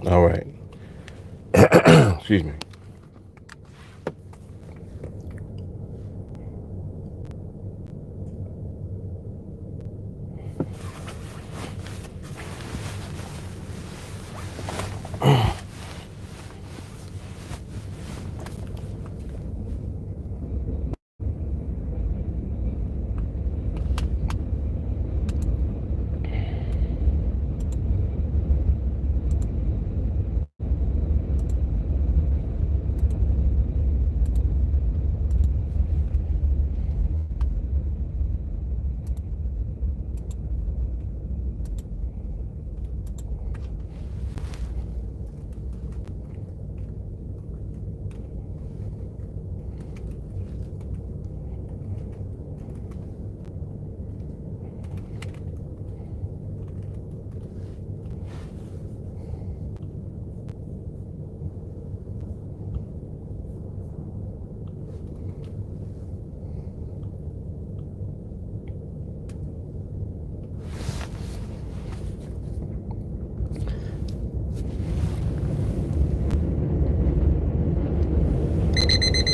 All right. Excuse me.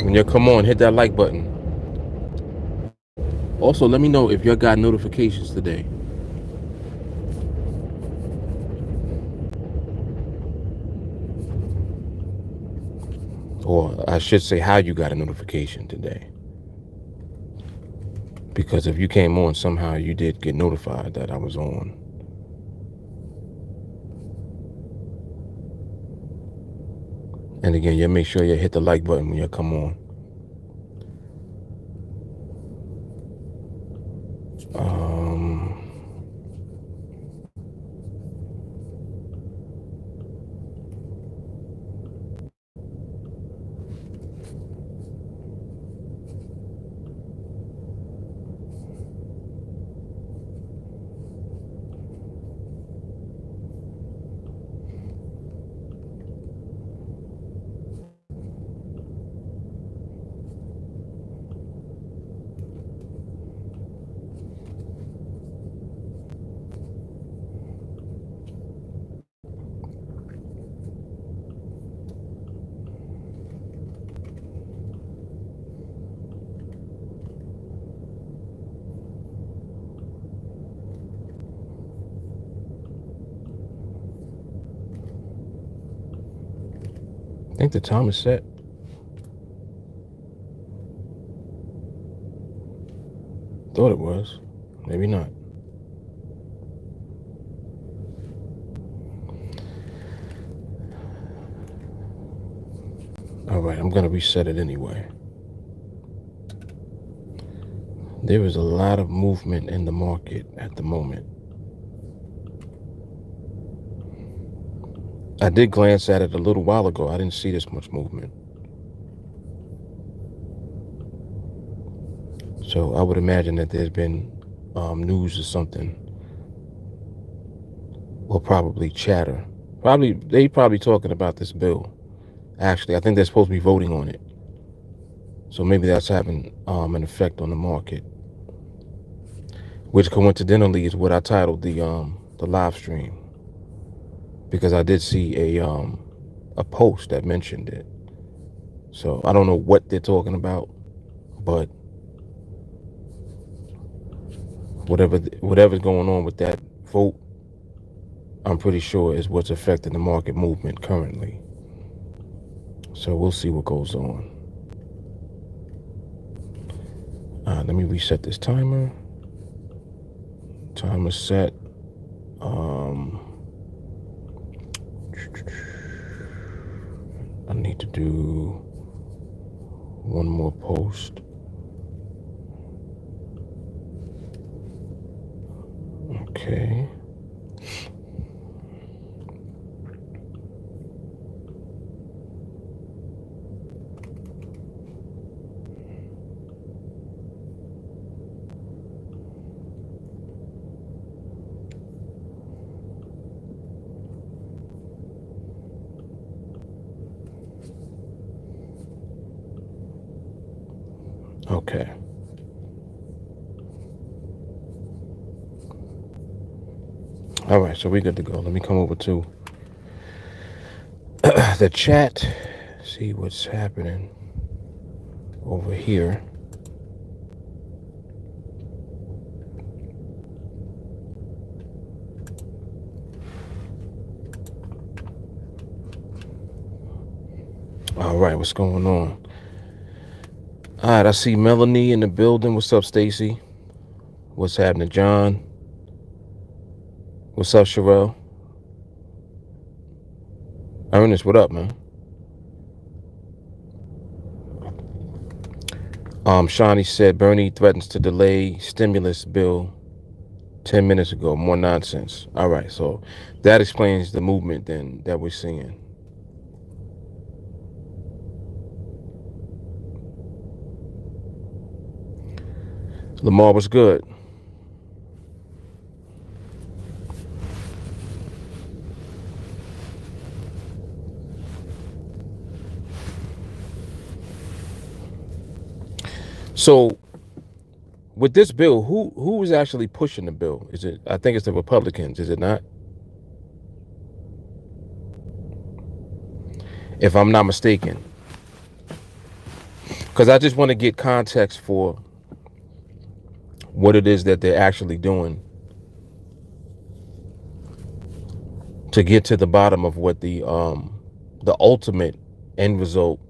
When you come on, hit that like button. Also, let me know if y'all got notifications today. Or I should say how you got a notification today. Because if you came on, somehow you did get notified that I was on. And again, you make sure you hit the like button when you come on. I think the time is set. Thought it was. Maybe not. All right, I'm going to reset it anyway. There is a lot of movement in the market at the moment. I did glance at it a little while ago. I didn't see this much movement. So I would imagine that there's been news or something, or probably chatter. They probably talking about this bill. Actually, I think they're supposed to be voting on it. So maybe that's having an effect on the market, which coincidentally is what I titled the live stream, because I did see a post that mentioned it. So I don't know what they're talking about, but whatever's going on with that vote, I'm pretty sure is what's affecting the market movement currently. So we'll see what goes on. Let me reset this timer. Timer set. I need to do one more post. Okay. Okay. All right, so we're good to go. Let me come over to the chat. See what's happening over here. All right, what's going on? All right, I see Melanie in the building. What's up, Stacy? What's happening, John? What's up, Sherelle? Ernest, what up, man? Shawnee said Bernie threatens to delay stimulus bill 10 minutes ago. More nonsense. All right, so that explains the movement then that we're seeing. Lamar was good. So with this bill, who is actually pushing the bill? Is it? I think it's the Republicans. Is it not? If I'm not mistaken, because I just want to get context for what it is that they're actually doing to get to the bottom of what the ultimate end result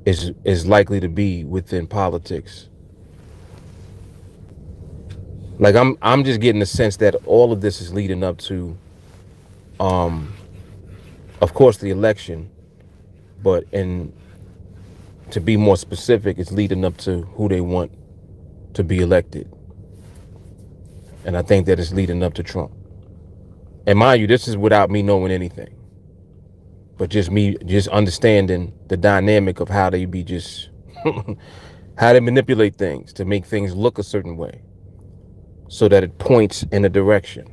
is likely to be within politics. Like I'm just getting the sense that all of this is leading up to, of course, the election, but to be more specific, it's leading up to who they want to be elected, and I think that it's leading up to Trump. And mind you, this is without me knowing anything, but just me just understanding the dynamic of how they be just how they manipulate things to make things look a certain way, so that it points in a direction.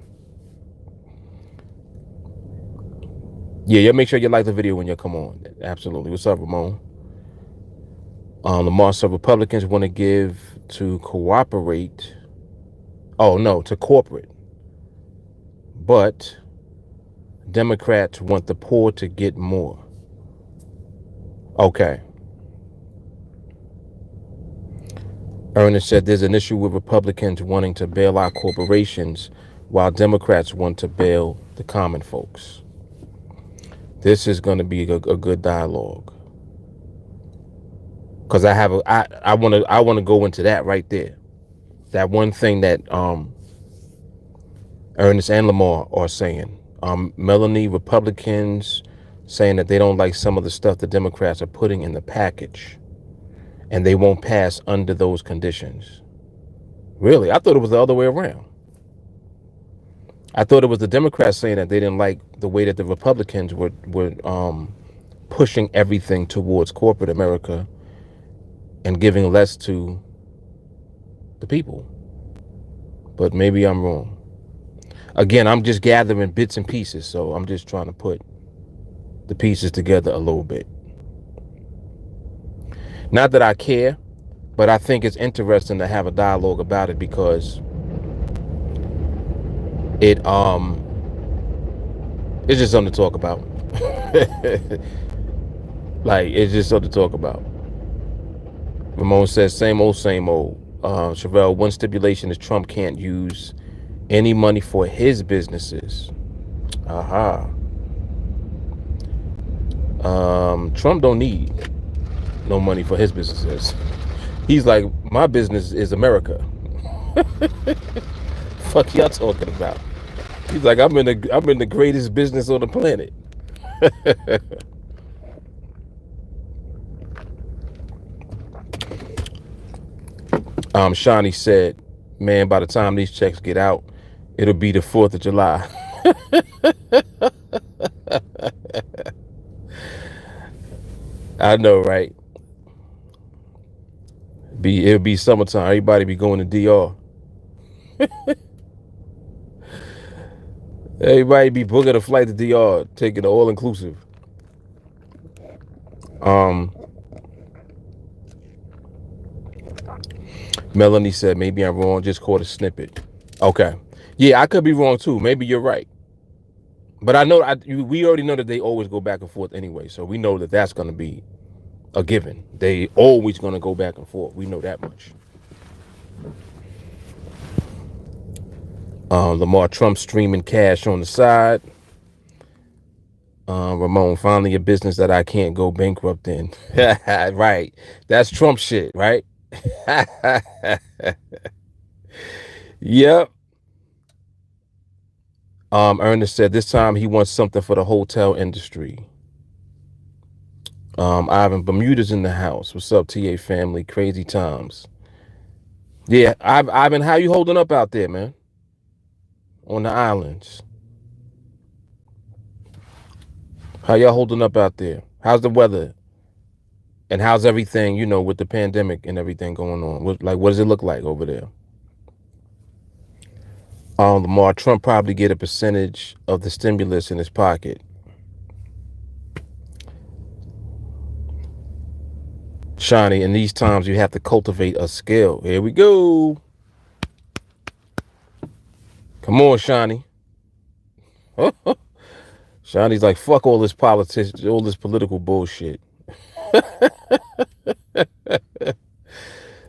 Yeah, make sure you like the video when you come on. Absolutely. What's up, Ramon? Lamar said Republicans want to give to cooperate. Oh, no, to corporate. But Democrats want the poor to get more. Okay. Ernest said there's an issue with Republicans wanting to bail out corporations while Democrats want to bail the common folks. This is going to be a good dialogue. Because I want to go into that right there. That one thing that Ernest and Lamar are saying. Melanie, Republicans saying that they don't like some of the stuff the Democrats are putting in the package, and they won't pass under those conditions. Really? I thought it was the other way around. I thought it was the Democrats saying that they didn't like the way that the Republicans were pushing everything towards corporate America and giving less to the people. But maybe I'm wrong. Again, I'm just gathering bits and pieces, so I'm just trying to put the pieces together a little bit. Not that I care, but I think it's interesting to have a dialogue about it, because it's just something to talk about. Like, it's just something to talk about. Ramon says, same old, same old. Chevelle, one stipulation is Trump can't use any money for his businesses. Aha. Trump don't need no money for his businesses. He's like, my business is America. Fuck y'all talking about? He's like, I'm in the greatest business on the planet. Shawnee said, man, by the time these checks get out, it'll be the 4th of July. I know, right? It'll be summertime. Everybody be going to DR. Everybody be booking a flight to DR, taking the all inclusive. Melanie said, maybe I'm wrong, just caught a snippet. Okay. Yeah, I could be wrong too. Maybe you're right. But I know we already know that they always go back and forth anyway, so we know that that's going to be a given. They always going to go back and forth. We know that much. Lamar Trump streaming cash on the side. Ramon, finally a business that I can't go bankrupt in. Right. That's Trump shit, right? Yep. Ernest said this time he wants something for the hotel industry. Ivan, Bermuda's in the house. What's up, TA family? Crazy times. Yeah, Ivan, how you holding up out there, man? On the islands. How y'all holding up out there? How's the weather? And how's everything, with the pandemic and everything going on? What does it look like over there? Lamar Trump probably get a percentage of the stimulus in his pocket. Shani, in these times you have to cultivate a skill. Here we go. Come on, Shani. Shani's like, fuck all this politics, all this political bullshit.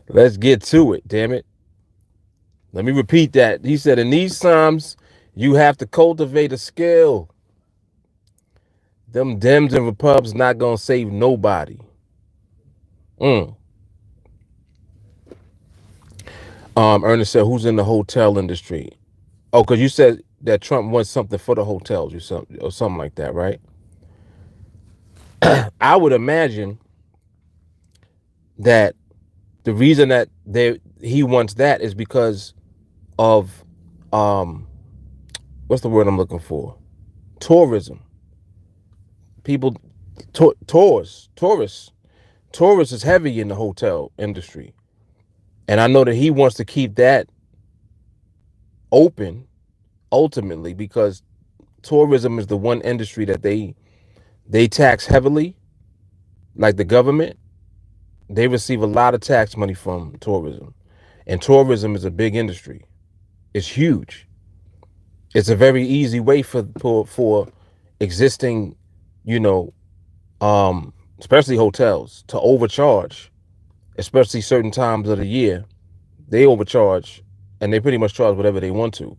Let's get to it, damn it. Let me repeat that. He said, in these times, you have to cultivate a skill. Them Dems and Repubs not gonna save nobody. Ernest said, who's in the hotel industry? Oh, because you said that Trump wants something for the hotels or something like that, right? I would imagine that the reason that he wants that is because of what's the word I'm looking for? Tourism. People, tourists is heavy in the hotel industry, and I know that he wants to keep that open ultimately because tourism is the one industry that they tax heavily, like the government. They receive a lot of tax money from tourism, and tourism is a big industry. It's huge. It's a very easy way for existing, especially hotels, to overcharge, especially certain times of the year. They overcharge, and they pretty much charge whatever they want to.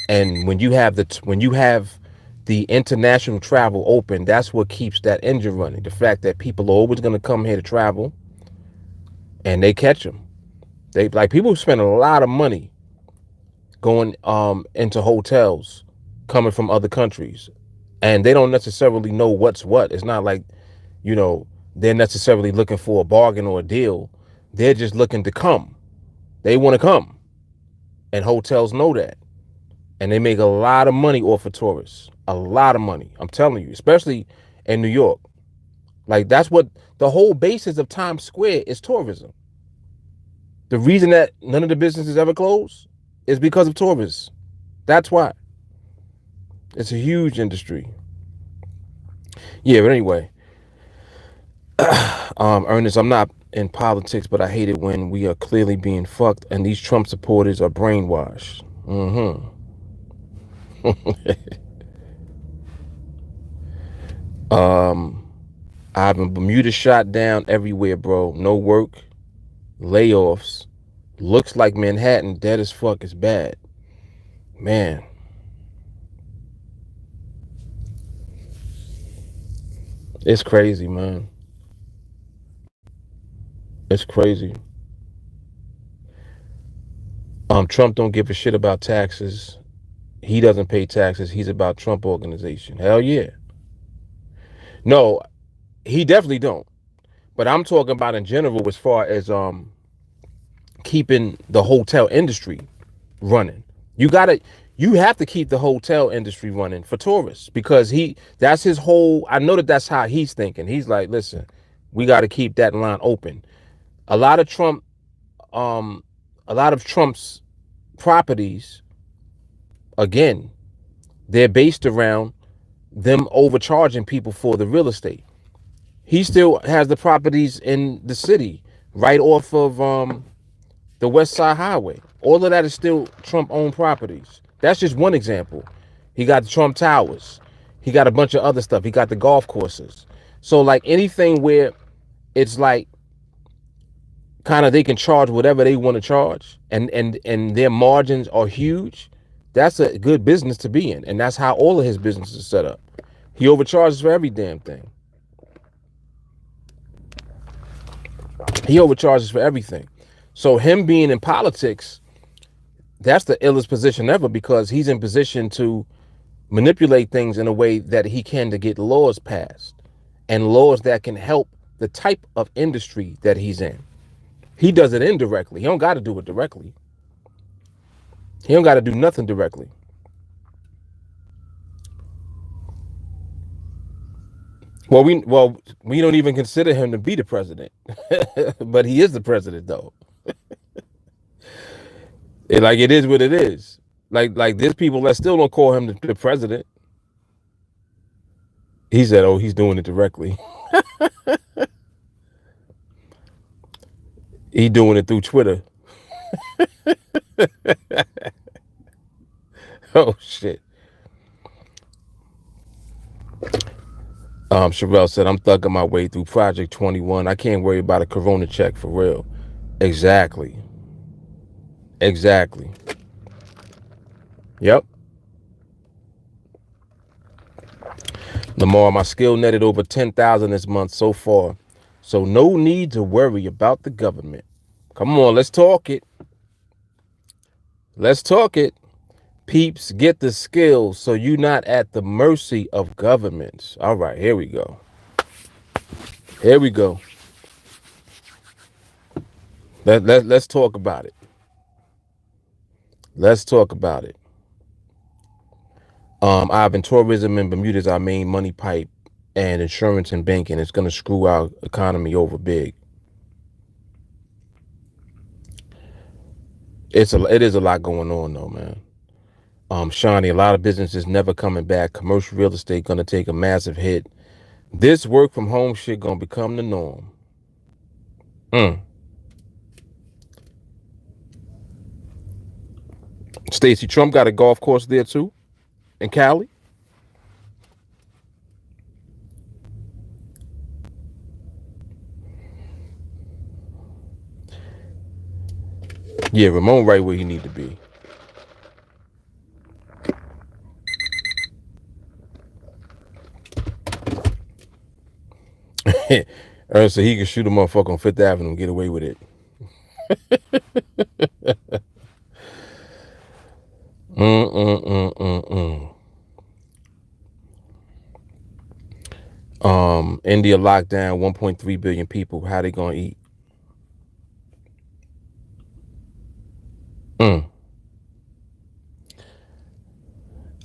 And when you have the international travel open, that's what keeps that engine running. The fact that people are always going to come here to travel, and they catch them. People spend a lot of money going into hotels coming from other countries, and they don't necessarily know what's what. It's not like, they're necessarily looking for a bargain or a deal. They're just looking to come. They want to come, and hotels know that, and they make a lot of money off of tourists. A lot of money, I'm telling you, especially in New York. Like, that's what the whole basis of Times Square is: tourism. The reason that none of the businesses ever close is because of tourists. That's why. It's a huge industry. Yeah, but anyway, Ernest, I'm not in politics, but I hate it when we are clearly being fucked and these Trump supporters are brainwashed. Ivan, Bermuda shot down everywhere, bro. No work, layoffs. Looks like Manhattan dead as fuck. Is bad, man. It's crazy, man. It's crazy. Trump don't give a shit about taxes. He doesn't pay taxes. He's about Trump Organization. Hell yeah. No, he definitely don't. But I'm talking about in general as far as keeping the hotel industry running. You have to keep the hotel industry running for tourists, because that's his whole, I know that's how he's thinking. He's like, listen, we got to keep that line open. A lot of Trump's properties, again, they're based around them overcharging people for the real estate. He still has the properties in the city right off of the West Side Highway. All of that is still Trump-owned properties. That's just one example. He got the Trump Towers. He got a bunch of other stuff. He got the golf courses. So like anything where it's like kind of they can charge whatever they want to charge, and their margins are huge, that's a good business to be in. And that's how all of his businesses is set up. He overcharges for every damn thing. He overcharges for everything. So him being in politics, that's the illest position ever, because he's in position to manipulate things in a way that he can to get laws passed, and laws that can help the type of industry that he's in. He does it indirectly. He don't got to do it directly. He don't got to do nothing directly. Well, we don't even consider him to be the president, but he is the president though. It is what it is. Like there's people that still don't call him the president. He said, "Oh, he's doing it directly. He doing it through Twitter." Oh shit. Sherelle said, "I'm thugging my way through Project 21. I can't worry about a Corona check for real." Exactly. Exactly. Yep. Lamar, my skill netted over 10,000 this month so far, so no need to worry about the government. Come on, let's talk it. Let's talk it. Peeps, get the skills so you're not at the mercy of governments. All right, here we go. Here we go. Let's talk about it. Let's talk about it. Ivan, tourism in Bermuda is our main money pipe, and insurance and banking. It's going to screw our economy over big. It is a lot going on though, man. Shawnee, a lot of businesses never coming back. Commercial real estate going to take a massive hit. This work from home shit going to become the norm. Stacey, Trump got a golf course there too in Cali. Yeah, Ramon right where he need to be. Ernst said he can shoot a motherfucker on Fifth Avenue and get away with it. India locked down 1.3 billion people. How they gonna eat?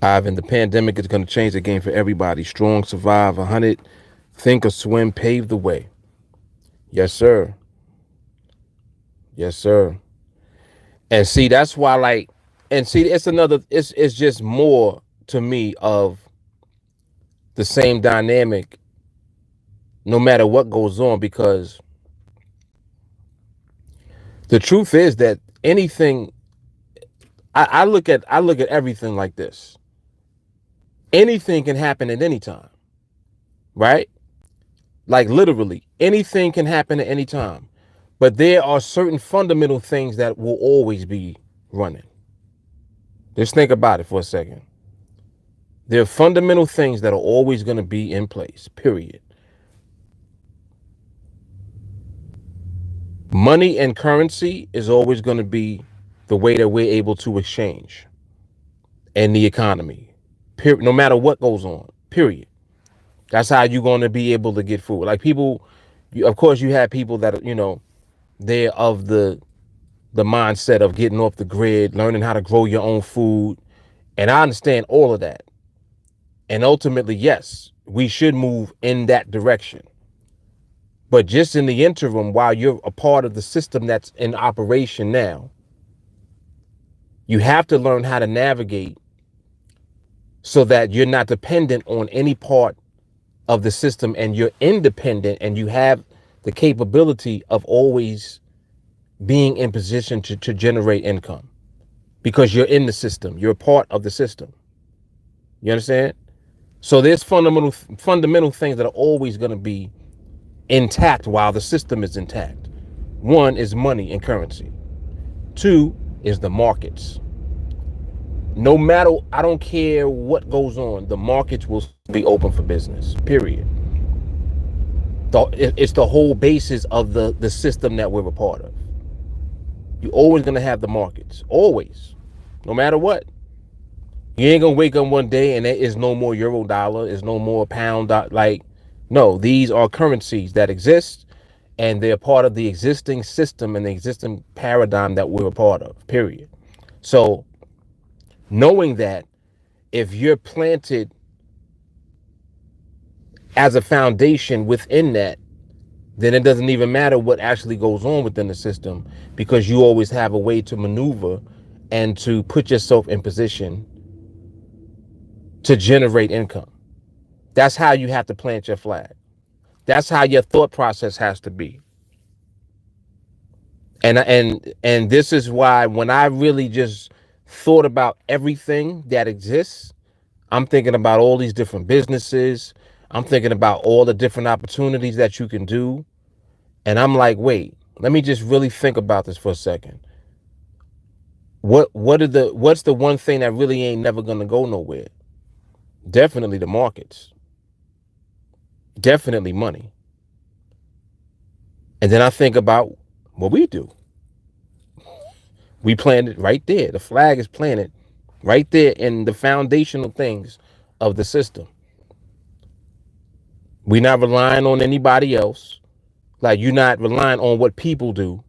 Ivan, the pandemic is gonna change the game for everybody. Strong survive. 100 think or swim pave the way. Yes, sir. Yes, sir. And see, that's why it's just more to me of the same dynamic no matter what goes on, because the truth is that anything, I look at everything like this. Anything can happen at any time, right? Like literally anything can happen at any time, but there are certain fundamental things that will always be running. Just think about it for a second. There are fundamental things that are always going to be in place, period. Money and currency is always going to be the way that we're able to exchange, and the economy, period, no matter what goes on, period. That's how you're going to be able to get food. Like people, of course, you have people that, they're of the mindset of getting off the grid, learning how to grow your own food. And I understand all of that. And ultimately, yes, we should move in that direction. But just in the interim, while you're a part of the system that's in operation now, you have to learn how to navigate so that you're not dependent on any part of the system, and you're independent, and you have the capability of always being in position to generate income, because you're in the system. You're a part of the system. You understand? So there's fundamental things that are always going to be intact while the system is intact. One is money and currency. Two is the markets. No matter, I don't care what goes on, the markets will be open for business, period. It's the whole basis of the system that we're a part of. You're always going to have the markets, always, no matter what. You ain't going to wake up one day and there is no more euro dollar, is no more pound. Like, no, these are currencies that exist, and they're part of the existing system and the existing paradigm that we're a part of, period. So knowing that, if you're planted as a foundation within that, then it doesn't even matter what actually goes on within the system, because you always have a way to maneuver and to put yourself in position to generate income. That's how you have to plant your flag. That's how your thought process has to be. And this is why when I really just thought about everything that exists, I'm thinking about all these different businesses. I'm thinking about all the different opportunities that you can do. And I'm like, wait, let me just really think about this for a second. What's the one thing that really ain't never gonna go nowhere? Definitely the markets. Definitely money. And then I think about what we do. We planted right there. The flag is planted right there in the foundational things of the system. We're not relying on anybody else. Like, you're not relying on what people do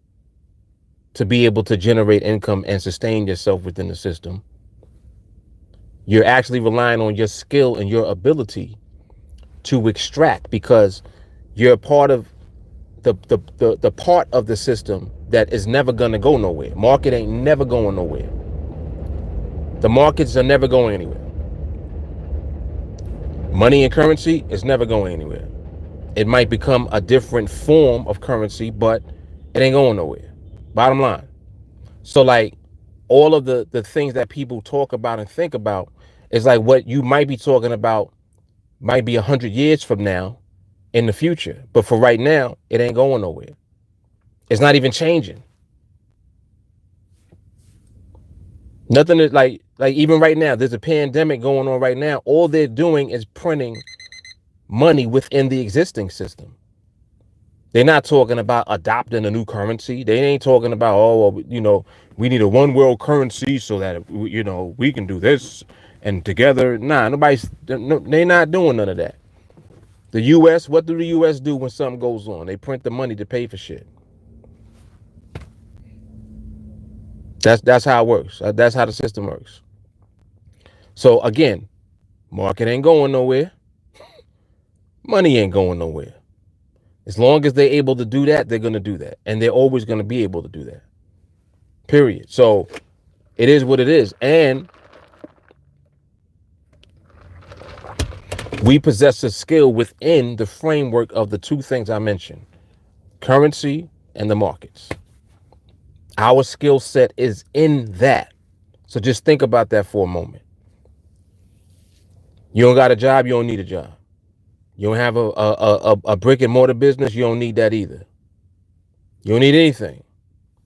to be able to generate income and sustain yourself within the system. You're actually relying on your skill and your ability to extract, because you're part of the part of the system that is never gonna go nowhere. Market ain't never going nowhere. The markets are never going anywhere. Money and currency is never going anywhere. It might become a different form of currency, but it ain't going nowhere. Bottom line. So like, all of the things that people talk about and think about is like what you might be talking about might be 100 years from now in the future. But for right now, it ain't going nowhere. It's not even changing. Nothing is like even right now, there's a pandemic going on right now. All they're doing is printing money within the existing system. They're not talking about adopting a new currency. They ain't talking about, oh, well, we need a one world currency so that, we can do this and together. Nah, they're not doing none of that. The U.S., what do the U.S. do when something goes on? They print the money to pay for shit. That's how it works. That's how the system works. So again, market ain't going nowhere. Money ain't going nowhere. As long as they're able to do that, they're going to do that. And they're always going to be able to do that. Period. So it is what it is. And we possess a skill within the framework of the two things I mentioned, currency and the markets. Our skill set is in that. So just think about that for a moment. You don't got a job, you don't need a job. You don't have a brick and mortar business, you don't need that either. You don't need anything.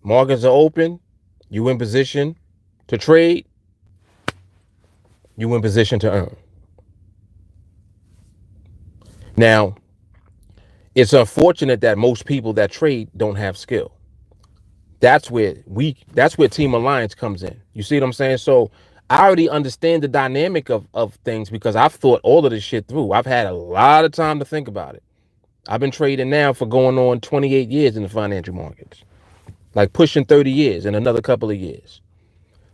Markets are open, you in position to trade, you in position to earn. Now, it's unfortunate that most people that trade don't have skill. That's where TeamAlliance comes in. You see what I'm saying? So I already understand the dynamic of things because I've thought all of this shit through. I've had a lot of time to think about it. I've been trading now for going on 28 years in the financial markets, like pushing 30 years in another couple of years.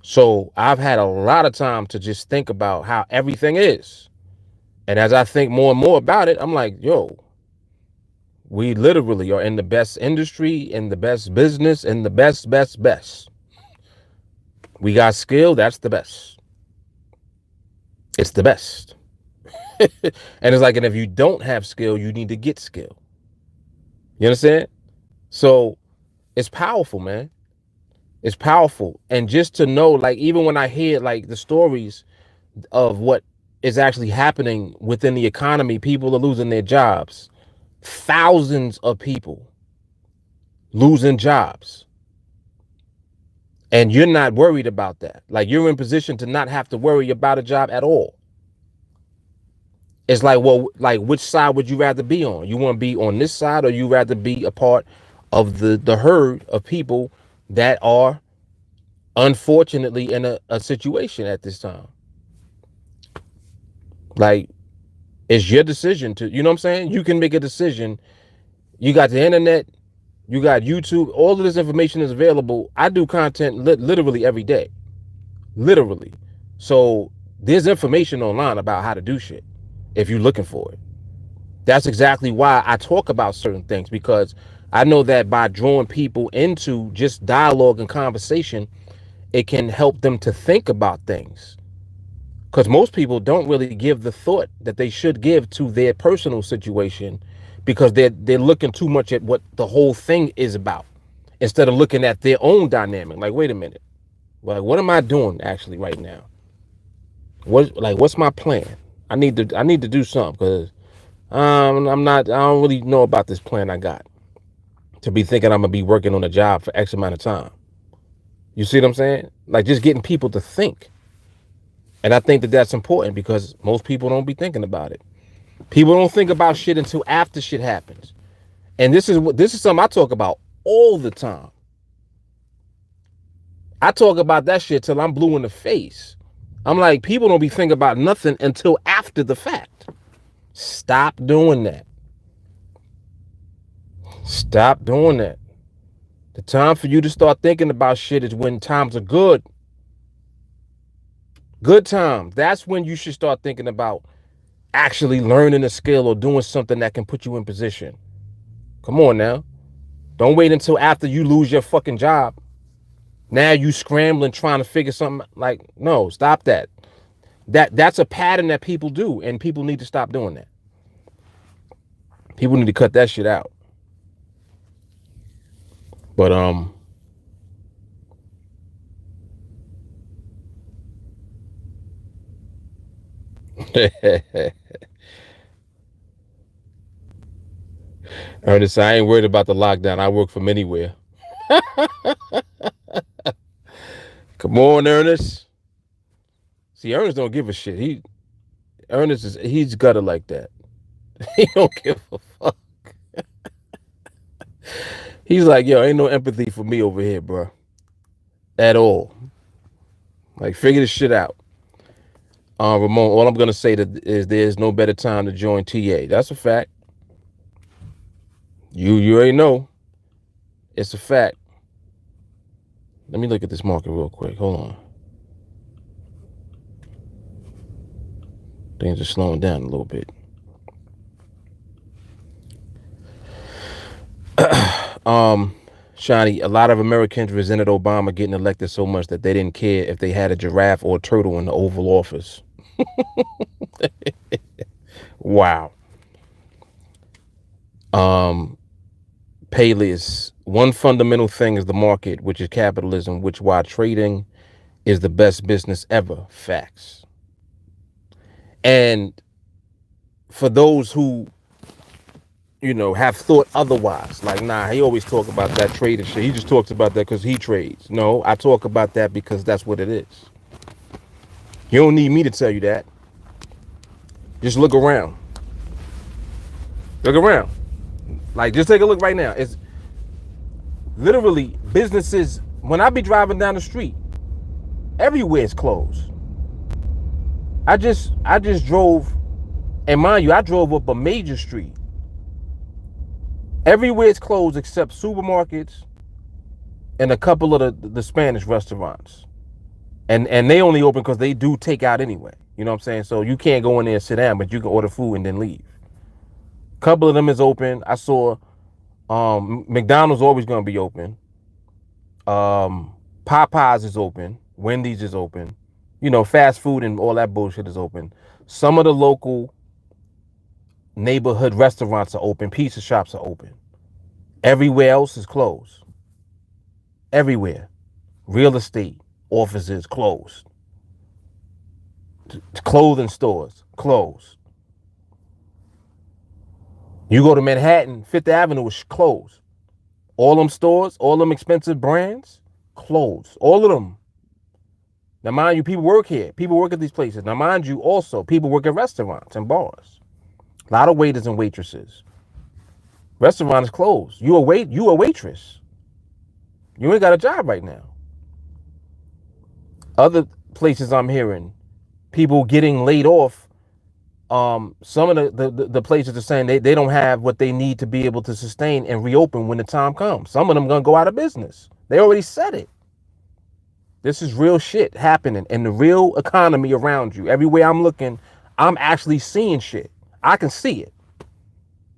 So I've had a lot of time to just think about how everything is. And as I think more and more about it, I'm like, yo, we literally are in the best industry, in the best business, in the best. We got skill, that's the best. It's the best. And it's like, and if you don't have skill, you need to get skill. You understand? So it's powerful, man. It's powerful. And just to know, like, even when I hear like the stories of what is actually happening within the economy. People are losing their jobs. Thousands of people losing jobs. And you're not worried about that. Like, you're in position to not have to worry about a job at all. It's like, well, like, which side would you rather be on? You want to be on this side, or you rather be a part of the herd of people that are unfortunately in a situation at this time? Like, it's your decision to, you know what I'm saying? You can make a decision. You got the internet, you got YouTube, all of this information is available. I do content literally every day. Literally. So there's information online about how to do shit if you're looking for it. That's exactly why I talk about certain things, because I know that by drawing people into just dialogue and conversation, it can help them to think about things. Because most people don't really give the thought that they should give to their personal situation, because they're looking too much at what the whole thing is about, instead of looking at their own dynamic. Like, wait a minute, like, what am I doing actually right now? What's my plan? I need to do something, because I don't really know about this plan I got to be thinking I'm gonna be working on a job for X amount of time. You see what I'm saying? Like, just getting people to think. And I think that that's important, because most people don't be thinking about it. People don't think about shit until after shit happens. And this is something I talk about all the time. I talk about that shit till I'm blue in the face. I'm like, people don't be thinking about nothing until after the fact. Stop doing that. Stop doing that. The time for you to start thinking about shit is when times are good. Good times. That's when you should start thinking about actually learning a skill or doing something that can put you in position. Come on now. Don't wait until after you lose your fucking job. Now you scrambling trying to figure something. Like, no, stop that. That's a pattern that people do, and people need to stop doing that. People need to cut that shit out. But Ernest, I ain't worried about the lockdown. I work from anywhere. Come on, Ernest. See, Ernest don't give a shit. He's gutter like that. He don't give a fuck. He's like, yo, ain't no empathy for me over here, bro. At all. Like, figure this shit out. Ramon, all I'm gonna say is there's no better time to join TA. That's a fact. You already know. It's a fact. Let me look at this market real quick. Hold on. Things are slowing down a little bit. Shani, a lot of Americans resented Obama getting elected so much that they didn't care if they had a giraffe or a turtle in the Oval Office. Wow. Peleus, one fundamental thing is the market, which is capitalism, which why trading is the best business ever. Facts. And for those who, have thought otherwise, like, nah, he always talk about that trading shit. He just talks about that because he trades. No, I talk about that because that's what it is. You don't need me to tell you that. Just look around. Look around. Like, just take a look right now. It's literally businesses. When I be driving down the street, everywhere is closed. I just drove, and mind you, I drove up a major street. Everywhere is closed except supermarkets and a couple of the Spanish restaurants. And they only open because they do take out anyway. You know what I'm saying? So you can't go in there and sit down, but you can order food and then leave. A couple of them is open. I saw McDonald's always going to be open. Popeyes is open. Wendy's is open. Fast food and all that bullshit is open. Some of the local neighborhood restaurants are open. Pizza shops are open. Everywhere else is closed. Everywhere. Real estate offices closed. Clothing stores, closed. You go to Manhattan, Fifth Avenue is closed. All them stores, all them expensive brands, closed. All of them. Now, mind you, people work here. People work at these places. Now, mind you, also, people work at restaurants and bars. A lot of waiters and waitresses. Restaurant is closed. You a waitress. You ain't got a job right now. Other places I'm hearing, people getting laid off. Some of the places are saying they don't have what they need to be able to sustain and reopen when the time comes. Some of them gonna go out of business. They already said it. This is real shit happening in the real economy around you. Everywhere I'm looking, I'm actually seeing shit. I can see it.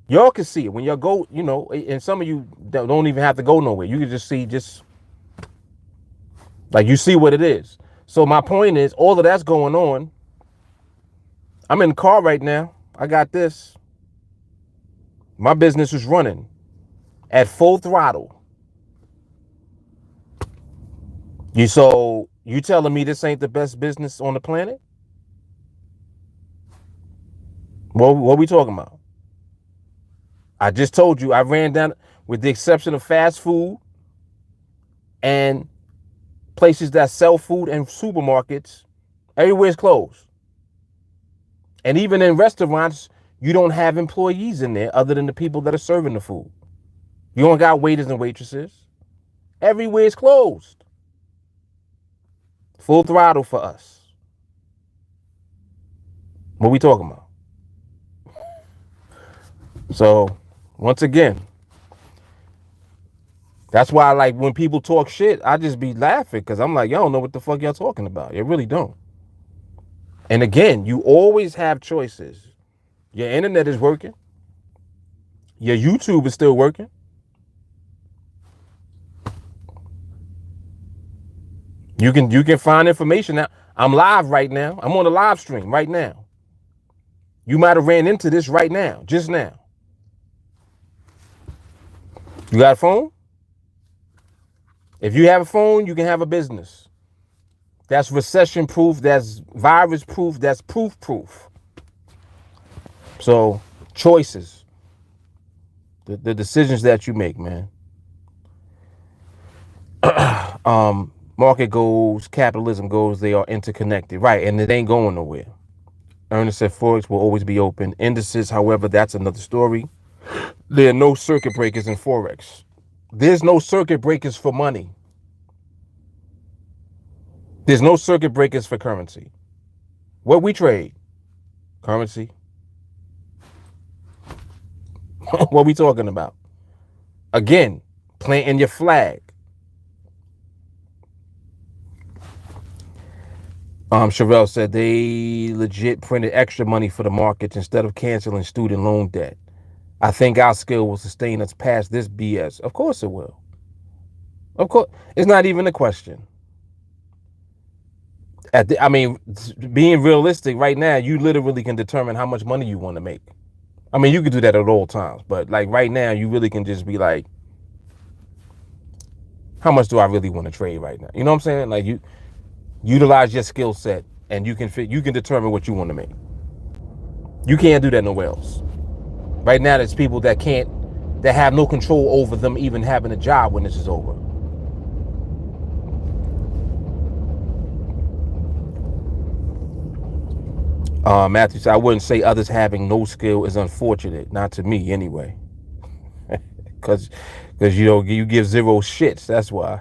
Y'all can see it when y'all go, you know, and some of you don't even have to go nowhere. You can just see, like you see what it is. So my point is, all of that's going on. I'm in the car right now. I got this. My business is running at full throttle. You telling me this ain't the best business on the planet? What we talking about? I just told you I ran down, with the exception of fast food and places that sell food and supermarkets, everywhere's closed. And even in restaurants, you don't have employees in there other than the people that are serving the food. You don't got waiters and waitresses. Everywhere's closed. Full throttle for us. What we talking about? So, once again, that's why, like, when people talk shit, I just be laughing because I'm like, y'all don't know what the fuck y'all talking about. You really don't. And again, you always have choices. Your internet is working. Your YouTube is still working. You can find information now. I'm live right now. I'm on a live stream right now. You might have ran into this right now, just now. You got a phone? If you have a phone, you can have a business. That's recession proof, that's virus proof, that's proof. So, choices. The decisions that you make, man. Market goals, capitalism goals, they are interconnected. Right, and it ain't going nowhere. Ernest said Forex will always be open. Indices, however, that's another story. There are no circuit breakers in Forex. There's no circuit breakers for money. There's no circuit breakers for currency. What we trade? Currency. What we talking about? Again, planting your flag. Sherelle said they legit printed extra money for the markets instead of canceling student loan debt. I think our skill will sustain us past this BS. Of course it will. Of course. It's not even a question. Being realistic right now, you literally can determine how much money you want to make. I mean, you could do that at all times, but like right now, you really can just be like, how much do I really want to trade right now? You know what I'm saying? Like, you utilize your skill set and you can determine what you want to make. You can't do that nowhere else. Right now, there's people that have no control over them even having a job when this is over. Matthew said, I wouldn't say others having no skill is unfortunate. Not to me, anyway. Because you give zero shits. That's why.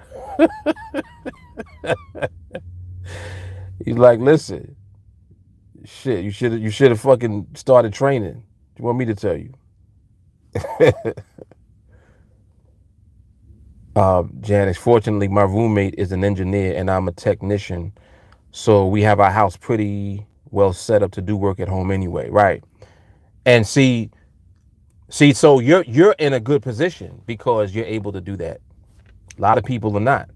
He's like, listen, shit, you should have fucking started training. You want me to tell you? Janice, fortunately, my roommate is an engineer and I'm a technician. So we have our house pretty well set up to do work at home anyway, right? And see, so you're in a good position because you're able to do that. A lot of people are not.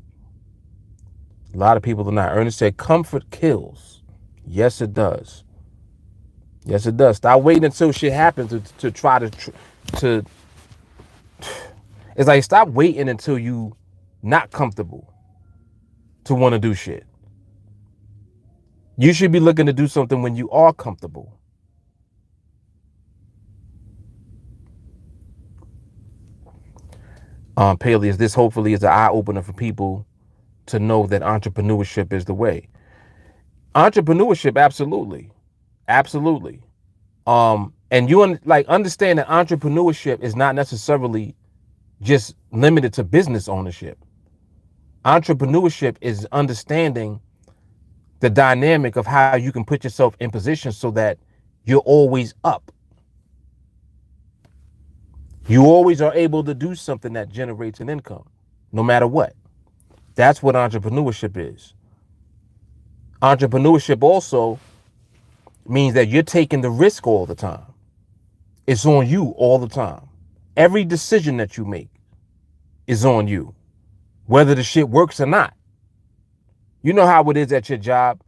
Ernest said, comfort kills. Yes, it does. Yes, it does. Stop waiting until shit happens to try to. It's like, stop waiting until you not comfortable to want to do shit. You should be looking to do something when you are comfortable. Peleus, this hopefully is an eye-opener for people to know that entrepreneurship is the way. Entrepreneurship, absolutely. Absolutely. And you like understand that entrepreneurship is not necessarily just limited to business ownership. Entrepreneurship is understanding the dynamic of how you can put yourself in position so that you're always up. You always are able to do something that generates an income, no matter what. That's what entrepreneurship is. Entrepreneurship also means that you're taking the risk all the time. It's on you all the time. Every decision that you make is on you, whether the shit works or not. You know how it is at your job.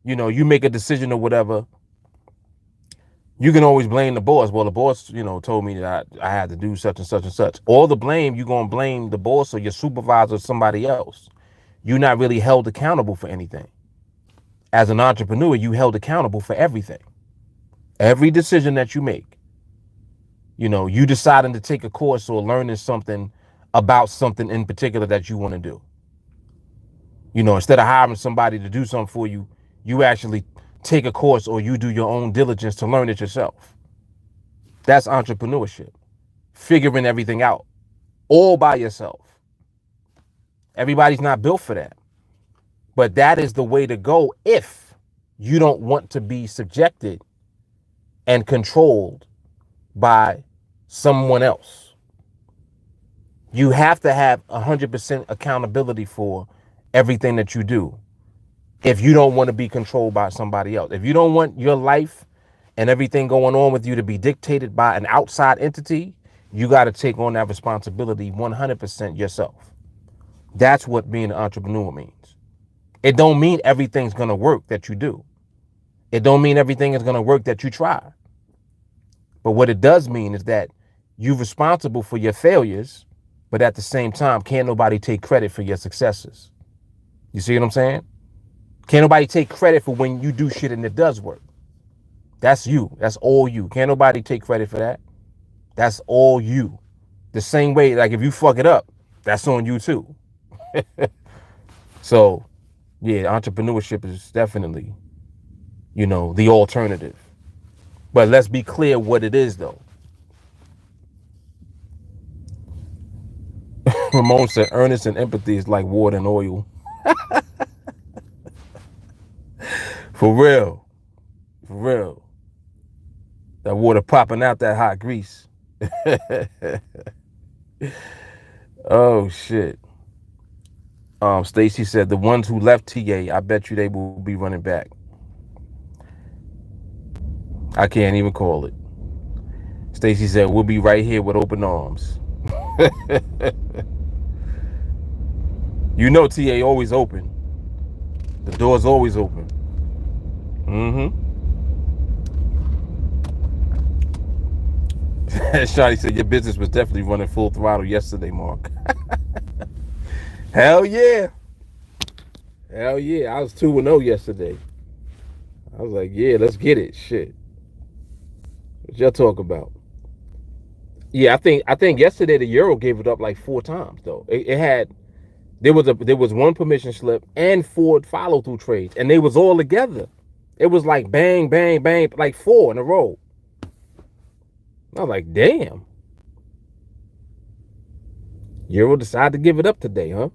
You know, you make a decision or whatever. You can always blame the boss. Well, the boss, told me that I had to do such and such and such. All the blame, you're going to blame the boss or your supervisor or somebody else. You're not really held accountable for anything. As an entrepreneur, you held accountable for everything. Every decision that you make. You deciding to take a course or learning something about something in particular that you want to do. Instead of hiring somebody to do something for you, you actually take a course or you do your own diligence to learn it yourself. That's entrepreneurship. Figuring everything out all by yourself. Everybody's not built for that. But that is the way to go if you don't want to be subjected and controlled by someone else. You have to have 100% accountability for everything that you do if you don't want to be controlled by somebody else. If you don't want your life and everything going on with you to be dictated by an outside entity, you got to take on that responsibility 100% yourself. That's what being an entrepreneur means. It don't mean everything's going to work that you do. It don't mean everything is going to work that you try. But what it does mean is that you're responsible for your failures, but at the same time, can't nobody take credit for your successes. You see what I'm saying? Can't nobody take credit for when you do shit and it does work. That's you. That's all you. Can't nobody take credit for that. That's all you. The same way, like if you fuck it up, that's on you too. So, yeah, entrepreneurship is definitely, the alternative. But let's be clear what it is, though. Ramon said, earnest and empathy is like water and oil. For real. For real. That water popping out that hot grease. Oh, shit. Stacy said, the ones who left TA, I bet you they will be running back. I can't even call it. Stacy said, we'll be right here with open arms. TA always open. The door's always open. Shawty said, your business was definitely running full throttle yesterday, Mark. Hell yeah. Hell yeah. I was 2-0 yesterday. I was like, yeah, let's get it. Shit. What y'all talk about? Yeah, I think yesterday the euro gave it up like 4 times though. There was one permission slip and 4 follow through trades, and they was all together. It was like bang, bang, bang, like 4 in a row. I was like, damn. Euro decided to give it up today, huh?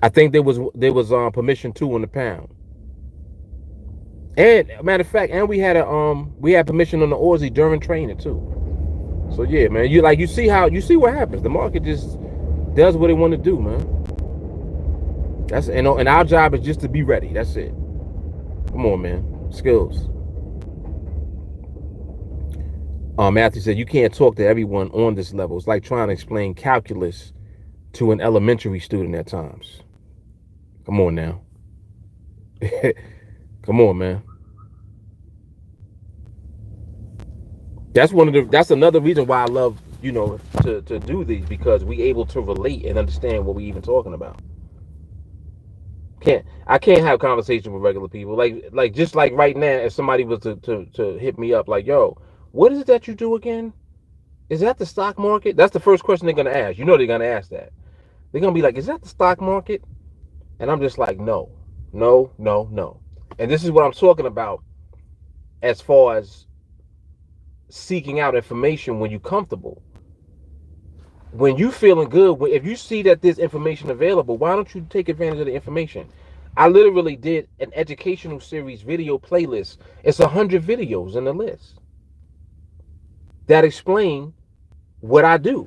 I think there was permission 2 on the pound. And matter of fact, and we had permission on the Aussie during training too. So yeah, man, you see what happens. The market just does what it want to do, man. That's and our job is just to be ready. That's it. Come on, man. Skills. Matthew said, you can't talk to everyone on this level. It's like trying to explain calculus to an elementary student at times. Come on now. Come on, man. That's another reason why I love, to do these, because we able to relate and understand what we even talking about. I can't have conversation with regular people. Like just like right now, if somebody was to hit me up like, yo, what is it that you do again? Is that the stock market? That's the first question they're gonna ask. You know they're gonna ask that. They're gonna be like, is that the stock market? And I'm just like, no, no, no, no. And this is what I'm talking about as far as seeking out information when you're comfortable. When you feeling good, if you see that there's information available, why don't you take advantage of the information? I literally did an educational series video playlist. It's 100 videos in the list that explain what I do.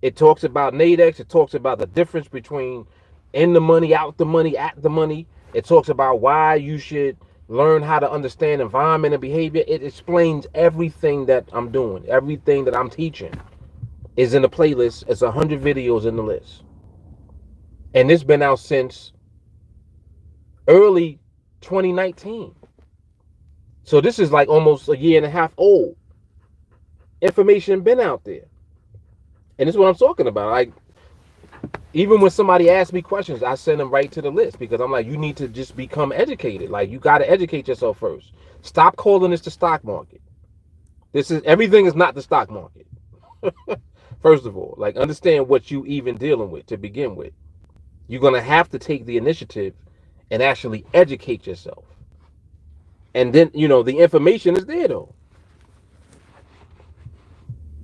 It talks about NADEX. It talks about the difference between in the money, out the money, at the money. It talks about why you should learn how to understand environment and behavior. It explains everything that I'm doing, everything that I'm teaching is in the playlist. It's 100 videos in the list. And it's been out since early 2019. So this is like almost a year and a half old. Information been out there. And this is what I'm talking about. Like, even when somebody asks me questions, I send them right to the list because I'm like, you need to just become educated. Like, you got to educate yourself first. Stop calling this the stock market. Everything is not the stock market. First of all, like, understand what you even dealing with to begin with. You're going to have to take the initiative and actually educate yourself. And then, the information is there, though.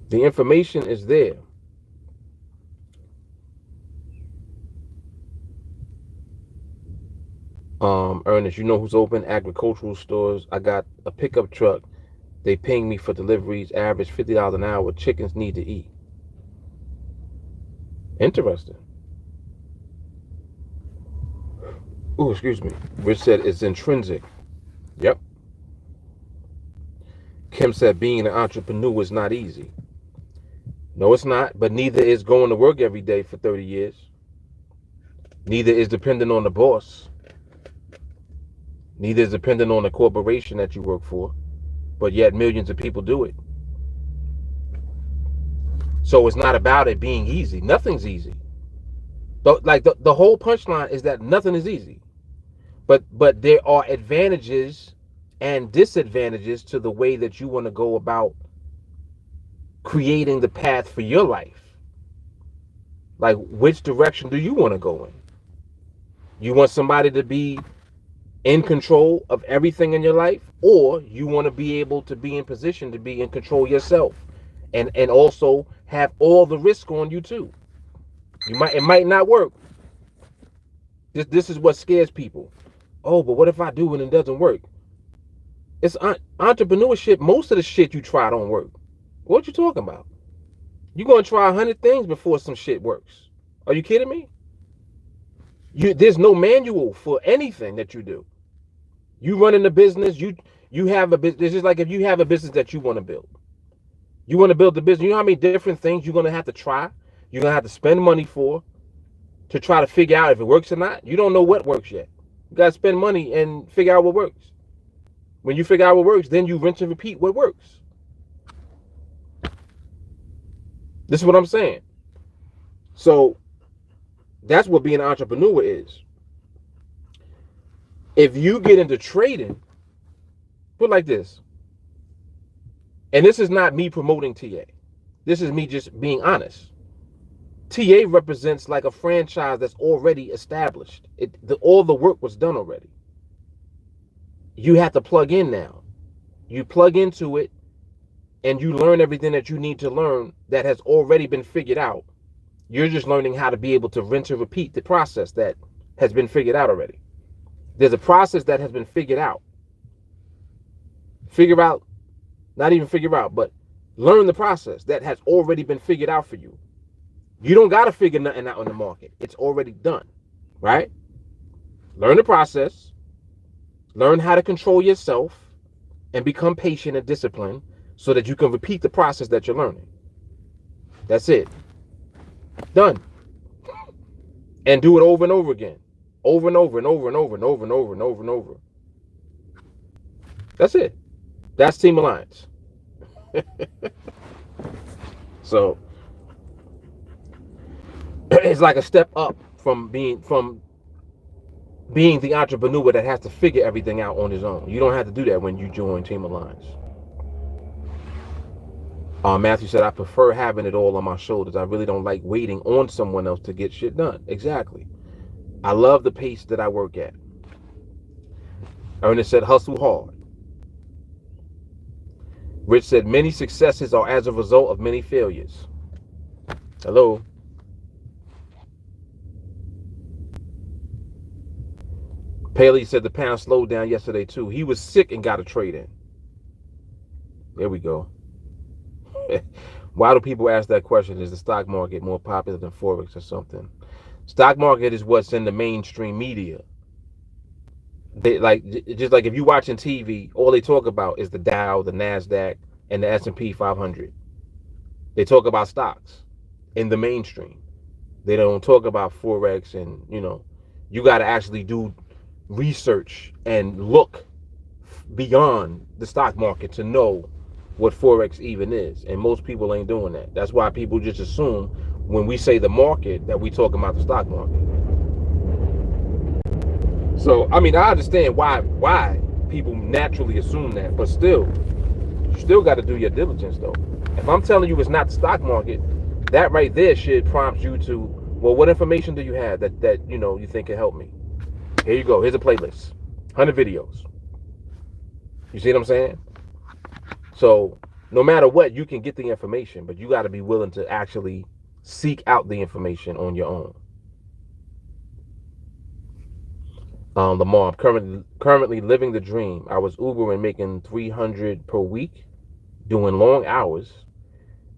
The information is there. Ernest, you know who's open? Agricultural stores. I got a pickup truck. They paying me for deliveries, average $50 an hour. Chickens need to eat. Interesting. Oh, excuse me. Rich said it's intrinsic. Yep. Kim said being an entrepreneur is not easy. No, it's not, but neither is going to work every day for 30 years. Neither is dependent on the boss. Neither is dependent on the corporation that you work for. But yet millions of people do it. So it's not about it being easy. Nothing's easy. The whole punchline is that nothing is easy. But there are advantages and disadvantages to the way that you want to go about creating the path for your life. Like, which direction do you want to go in? You want somebody to be in control of everything in your life, or you want to be able to be in position to be in control yourself and also have all the risk on you too. It might not work. This is what scares people. Oh, but what if I do and it doesn't work? It's entrepreneurship. Most of the shit you try don't work. What you talking about? You're gonna try 100 things before some shit works. Are you kidding me? There's no manual for anything that you do. You running a business, you have a business. It's just like if you have a business that you want to build. You want to build the business. You know how many different things you're gonna have to try? You're gonna have to spend money for to try to figure out if it works or not. You don't know what works yet. You gotta spend money and figure out what works. When you figure out what works, then you rinse and repeat what works. This is what I'm saying. So that's what being an entrepreneur is. If you get into trading, put it like this, and this is not me promoting TA. This is me just being honest. TA represents like a franchise that's already established. All the work was done already. You have to plug in now. You plug into it and you learn everything that you need to learn that has already been figured out. You're just learning how to be able to rinse and repeat the process that has been figured out already. There's a process that has been figured out. Not even figure out, but learn the process that has already been figured out for you. You don't got to figure nothing out in the market. It's already done, right? Learn the process, learn how to control yourself, and become patient and disciplined so that you can repeat the process that you're learning. That's it. Done. And do it over and over again. Over and over and over and over and over and over and over and over. That's it. That's TeamAlliance. So it's like a step up from being the entrepreneur that has to figure everything out on his own. You don't have to do that when you join TeamAlliance. Matthew said, I prefer having it all on my shoulders. I really don't like waiting on someone else to get shit done. Exactly. I love the pace that I work at. Ernest said, hustle hard. Rich said, many successes are as a result of many failures. Hello. Paley said the pound slowed down yesterday too. He was sick and got a trade in. There we go. Why do people ask that question? Is the stock market more popular than Forex or something? Stock market is what's in the mainstream media. They like, just like if you're watching TV, all they talk about is the Dow, the NASDAQ, and the S&P 500. They talk about stocks in the mainstream. They don't talk about Forex, and you got to actually do research and look beyond the stock market to know what Forex even is. And most people ain't doing that. That's why people just assume when we say the market that we talking about the stock market. So, I mean, I understand why people naturally assume that, but still, you still got to do your diligence, though. If I'm telling you it's not the stock market, that right there should prompt you to, well, what information do you have that you think can help me? Here you go. Here's a playlist. 100 videos. You see what I'm saying? So, no matter what, you can get the information, but you got to be willing to actually seek out the information on your own. Lamar, I'm currently living the dream. I was Ubering making $300 per week, doing long hours,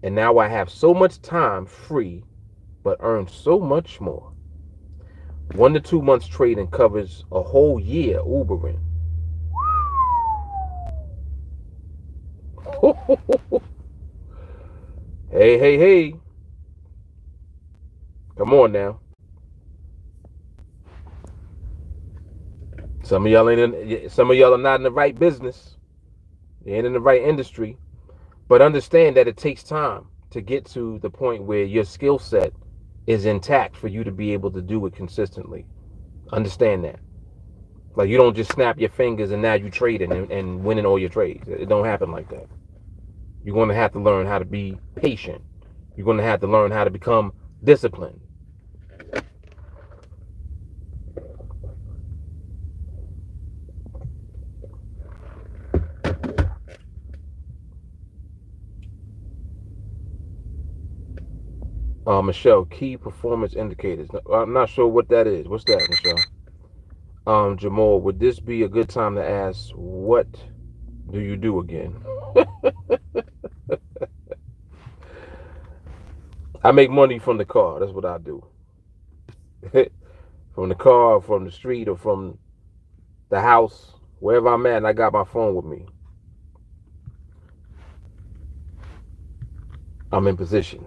and now I have so much time free, but earn so much more. 1 to 2 months trading covers a whole year Ubering. Hey. Come on now. Some of y'all are not in the right business. They ain't in the right industry. But understand that it takes time to get to the point where your skill set is intact for you to be able to do it consistently. Understand that. Like, you don't just snap your fingers and now you trading and winning all your trades. It don't happen like that. You're going to have to learn how to be patient. You're going to have to learn how to become disciplined. Michelle, key performance indicators. I'm not sure what that is. What's that, Michelle? Jamal, would this be a good time to ask, what do you do again? I make money from the car. That's what I do. From the car, from the street, or from the house, wherever I'm at, and I got my phone with me. I'm in position.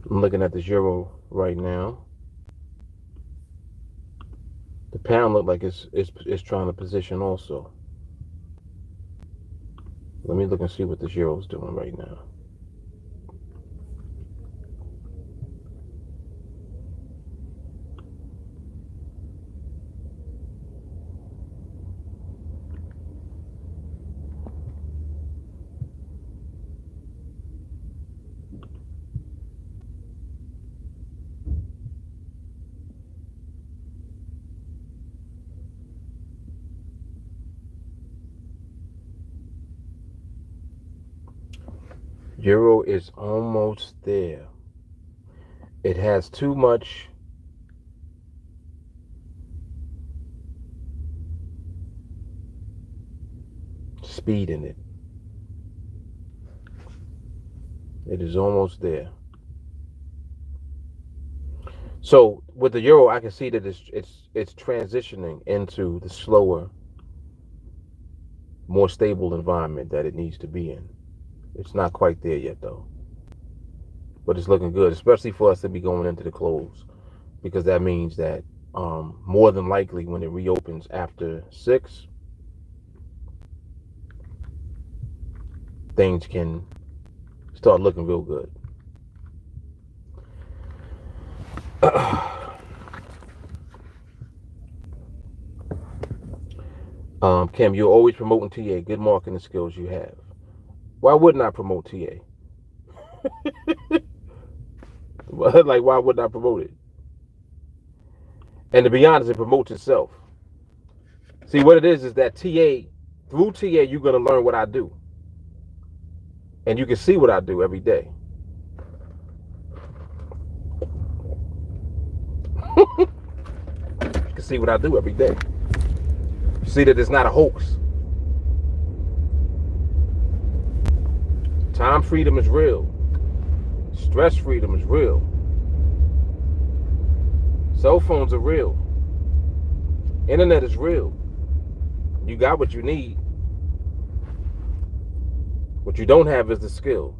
I'm looking at the euro right now. The pound look like it's trying to position also. Let me look and see what the euro's doing right now. Euro is almost there. It has too much speed in it. It is almost there. So with the euro, I can see that it's transitioning into the slower, more stable environment that it needs to be in. It's not quite there yet, though. But it's looking good, especially for us to be going into the close, because that means that more than likely when it reopens after 6, things can start looking real good. Kim, you're always promoting TA. Good marketing skills you have. Why wouldn't I promote TA? Like, why wouldn't I promote it? And to be honest, it promotes itself. See, what it is that TA, through TA, you're going to learn what I do. And you can see what I do every day. You can see what I do every day. See that it's not a hoax. Time freedom is real. Stress freedom is real. Cell phones are real. Internet is real. You got what you need. What you don't have is the skill.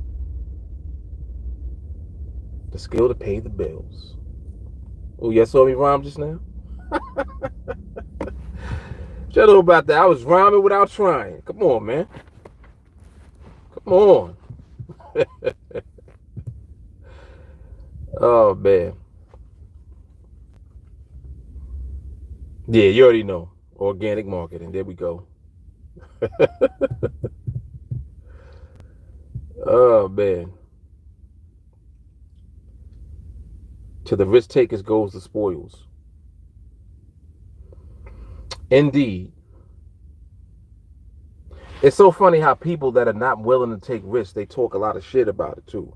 The skill to pay the bills. Oh, you saw me rhyme just now? Shut up about that. I was rhyming without trying. Come on, man. Come on. Oh, man. Yeah, you already know. Organic marketing. There we go. Oh, man. To the risk takers goes the spoils. Indeed. It's so funny how people that are not willing to take risks, they talk a lot of shit about it too.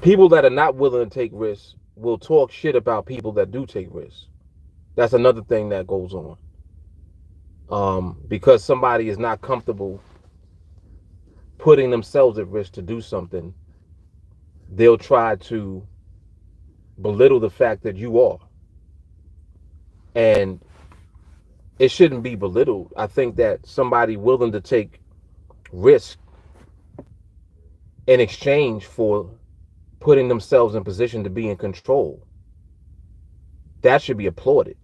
People that are not willing to take risks will talk shit about people that do take risks. That's another thing that goes on. Because somebody is not comfortable putting themselves at risk to do something, they'll try to belittle the fact that you are. And it shouldn't be belittled. I think that somebody willing to take risk in exchange for putting themselves in position to be in control, that should be applauded.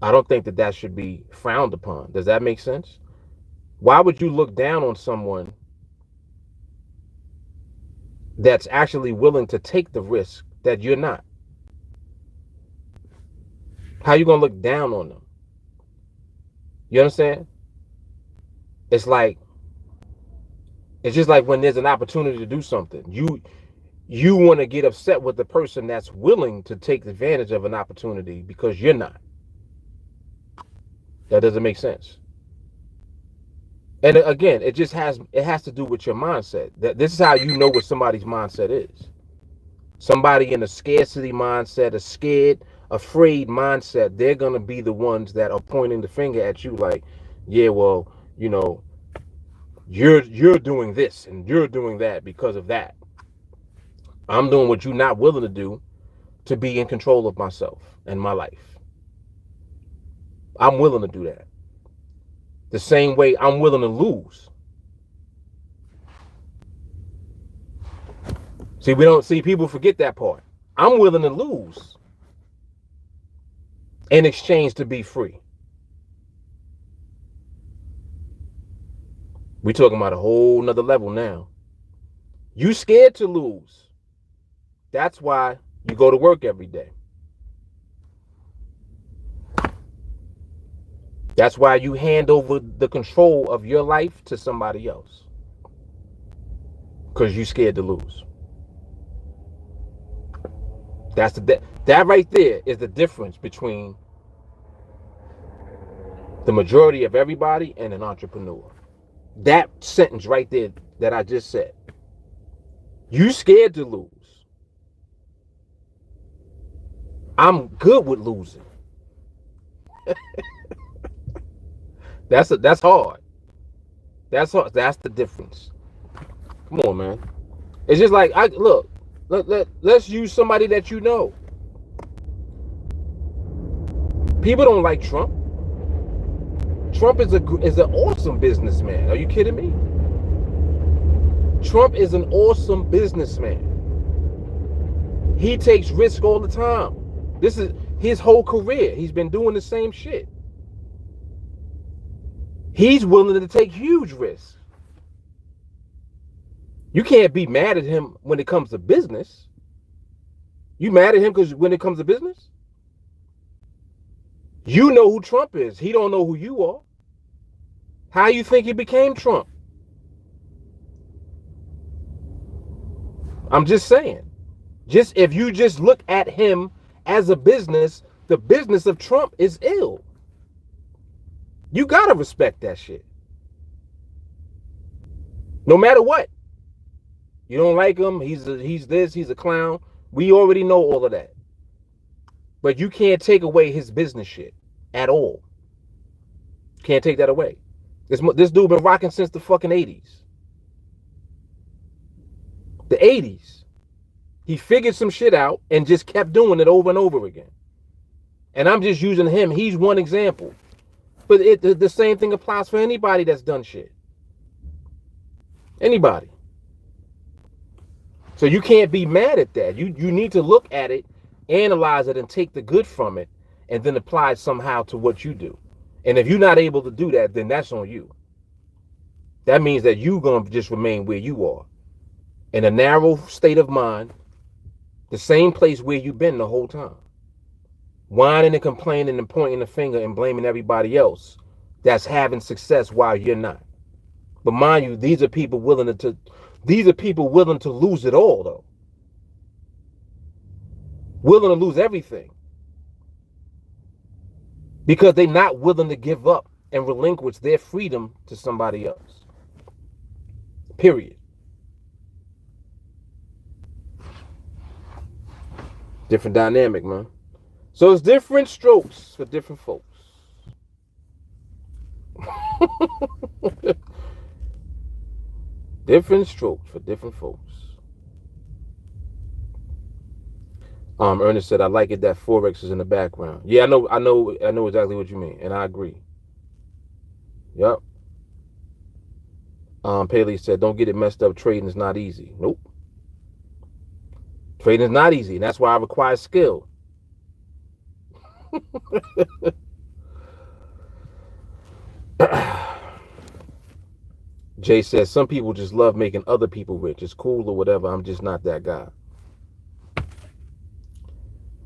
I don't think that that should be frowned upon. Does that make sense? Why would you look down on someone that's actually willing to take the risk that you're not? How are you going to look down on them? You understand? It's just like when there's an opportunity to do something. You want to get upset with the person that's willing to take advantage of an opportunity because you're not. That doesn't make sense. And again, it has to do with your mindset. That this is how you know what somebody's mindset is. Somebody in a scarcity mindset, a scared, afraid mindset, they're going to be the ones that are pointing the finger at you like, yeah, well, you know, you're doing this and you're doing that because of that. I'm doing what you're not willing to do to be in control of myself and my life. I'm willing to do that. The same way I'm willing to lose. See, people forget that part. I'm willing to lose in exchange to be free. We're talking about a whole nother level now. You scared to lose. That's why you go to work every day. That's why you hand over the control of your life to somebody else. Because you're scared to lose. That right there is the difference between the majority of everybody and an entrepreneur. That sentence right there that I just said. You scared to lose. I'm good with losing. That's hard. That's hard. That's the difference. Come on, man. It's just like let's use somebody that you know. People don't like Trump. Trump is an awesome businessman. Are you kidding me? Trump is an awesome businessman. He takes risk all the time. This is his whole career. He's been doing the same shit. He's willing to take huge risks. You can't be mad at him when it comes to business. You mad at him because when it comes to business? You know who Trump is. He don't know who you are. How you think he became Trump? I'm just saying. Just if you just look at him as a business, the business of Trump is ill. You gotta respect that shit. No matter what. You don't like him, he's this, he's a clown. We already know all of that. But you can't take away his business shit at all. Can't take that away. This dude been rocking since the fucking 80s. The 80s. He figured some shit out and just kept doing it over and over again. And I'm just using him. He's one example. But the same thing applies for anybody that's done shit. Anybody. So you can't be mad at that. You need to look at it, analyze it, and take the good from it, and then apply it somehow to what you do. And if you're not able to do that, then that's on you. That means that you're going to just remain where you are. In a narrow state of mind, the same place where you've been the whole time. Whining and complaining and pointing the finger and blaming everybody else that's having success while you're not. But mind you, these are people willing to lose it all, though. Willing to lose everything. Because they're not willing to give up and relinquish their freedom to somebody else. Period. Different dynamic, man. So it's different strokes for different folks. Different strokes for different folks. Ernest said, I like it that Forex is in the background. Yeah, I know exactly what you mean, and I agree. Yep. Paley said, don't get it messed up. Trading is not easy. Nope. Trading is not easy, and that's why I require skill. Jay says, some people just love making other people rich. It's cool or whatever. I'm just not that guy.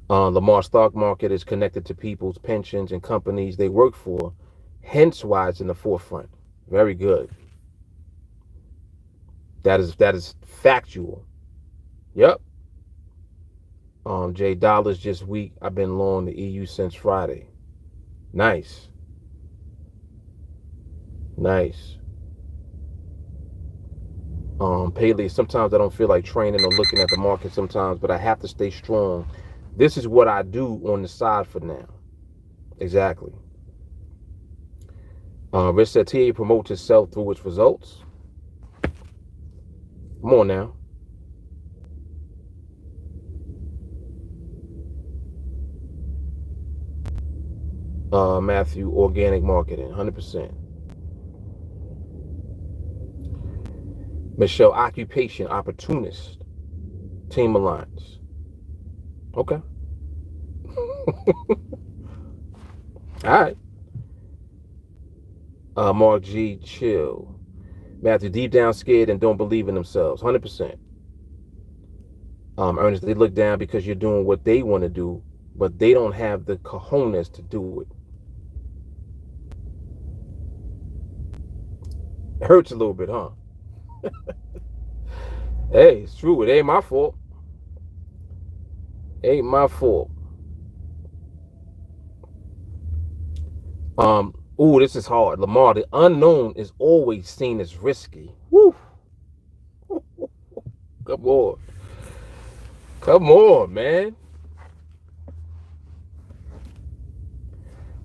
Lamar stock market is connected to people's pensions and companies they work for, hence why it's in the forefront. Very good. That is factual. Yep. Jay, dollars just weak. I've been long the EU since Friday. Nice. Nice. Paley, sometimes I don't feel like training or looking at the market sometimes, but I have to stay strong. This is what I do on the side for now. Exactly. Rich said TA promotes itself through its results. Come on now. Matthew, organic marketing, 100%. Michelle, occupation, opportunist, TeamAlliance. Okay. All right. Mark G, chill. Matthew, deep down scared and don't believe in themselves, 100%. Ernest, they look down because you're doing what they want to do, but they don't have the cojones to do it. It hurts a little bit, huh? Hey, it's true. It ain't my fault. Ain't my fault. Ooh, this is hard. Lamar, the unknown is always seen as risky. Woo. Come on. Come on, man.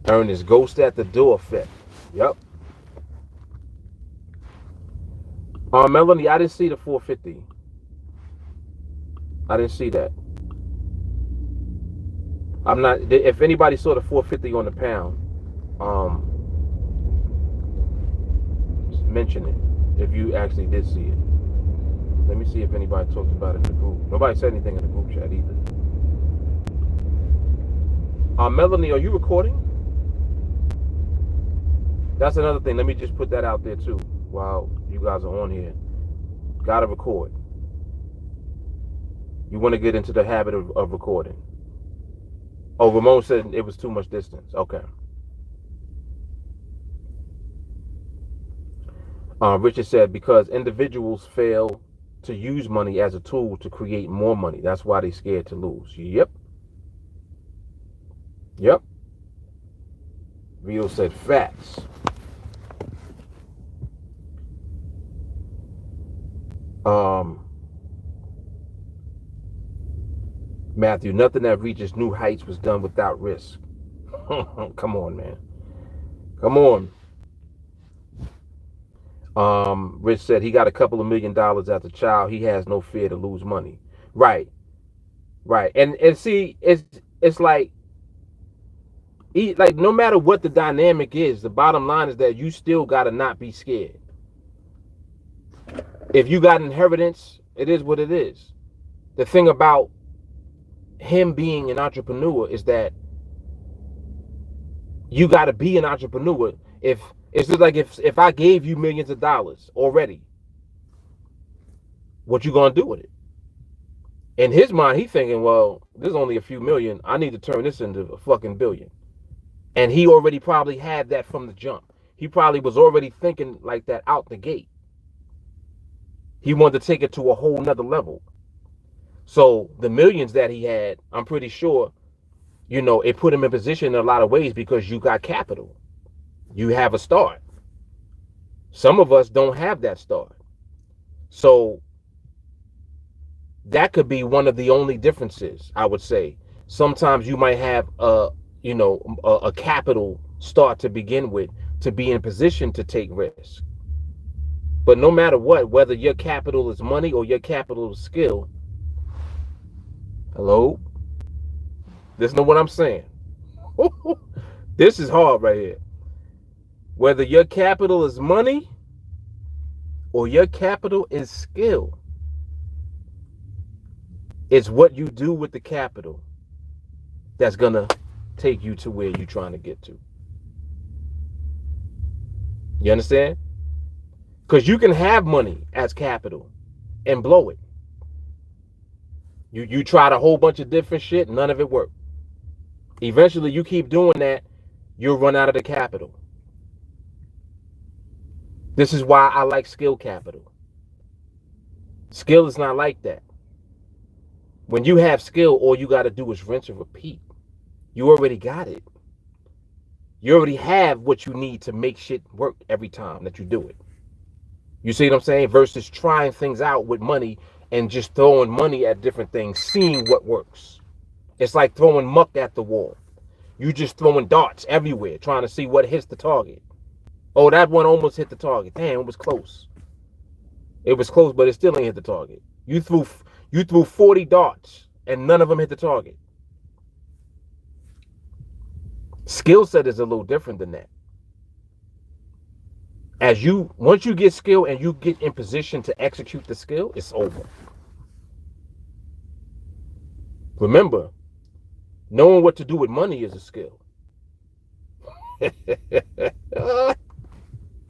Ernest, ghost at the door effect. Yep. Melanie, I didn't see the 450. I didn't see that. I'm not. If anybody saw the 450 on the pound, mention it. If you actually did see it, let me see if anybody talked about it in the group. Nobody said anything in the group chat either. Melanie, are you recording? That's another thing. Let me just put that out there too. While you guys are on here, gotta record. You want to get into the habit of recording. Oh, Ramon said it was too much distance. Okay. Richard said because individuals fail to use money as a tool to create more money. That's why they're scared to lose. Yep. Yep. Vito said facts. Matthew, nothing that reaches new heights was done without risk. Come on, man. Come on. Rich said he got a couple of $1 million as a child. He has no fear to lose money. Right. Right. And see, it's like no matter what the dynamic is, the bottom line is that you still gotta not be scared. If you got inheritance, it is what it is. The thing about him being an entrepreneur is that you got to be an entrepreneur. If it's just like if I gave you millions of dollars already, what you gonna do with it? In his mind, he's thinking, well, there's only a few million. I need to turn this into a fucking billion. And he already probably had that from the jump. He probably was already thinking like that out the gate. He wanted to take it to a whole nother level. So the millions that he had, I'm pretty sure, it put him in position in a lot of ways because you got capital. You have a start. Some of us don't have that start. So that could be one of the only differences, I would say. Sometimes you might have a capital start to begin with to be in position to take risks. But no matter what, whether your capital is money or your capital is skill, hello? Listen to what I'm saying. This is hard right here. Whether your capital is money or your capital is skill, it's what you do with the capital that's going to take you to where you're trying to get to. You understand? Because you can have money as capital and blow it. You tried a whole bunch of different shit, none of it worked. Eventually, you keep doing that, you'll run out of the capital. This is why I like skill capital. Skill is not like that. When you have skill, all you got to do is rinse and repeat. You already got it. You already have what you need to make shit work every time that you do it. You see what I'm saying? Versus trying things out with money and just throwing money at different things, seeing what works. It's like throwing muck at the wall. You just throwing darts everywhere, trying to see what hits the target. Oh, that one almost hit the target. Damn, it was close. It was close, but it still ain't hit the target. You threw 40 darts and none of them hit the target. Skill set is a little different than that. Once you get skill and you get in position to execute the skill, it's over. Remember, knowing what to do with money is a skill.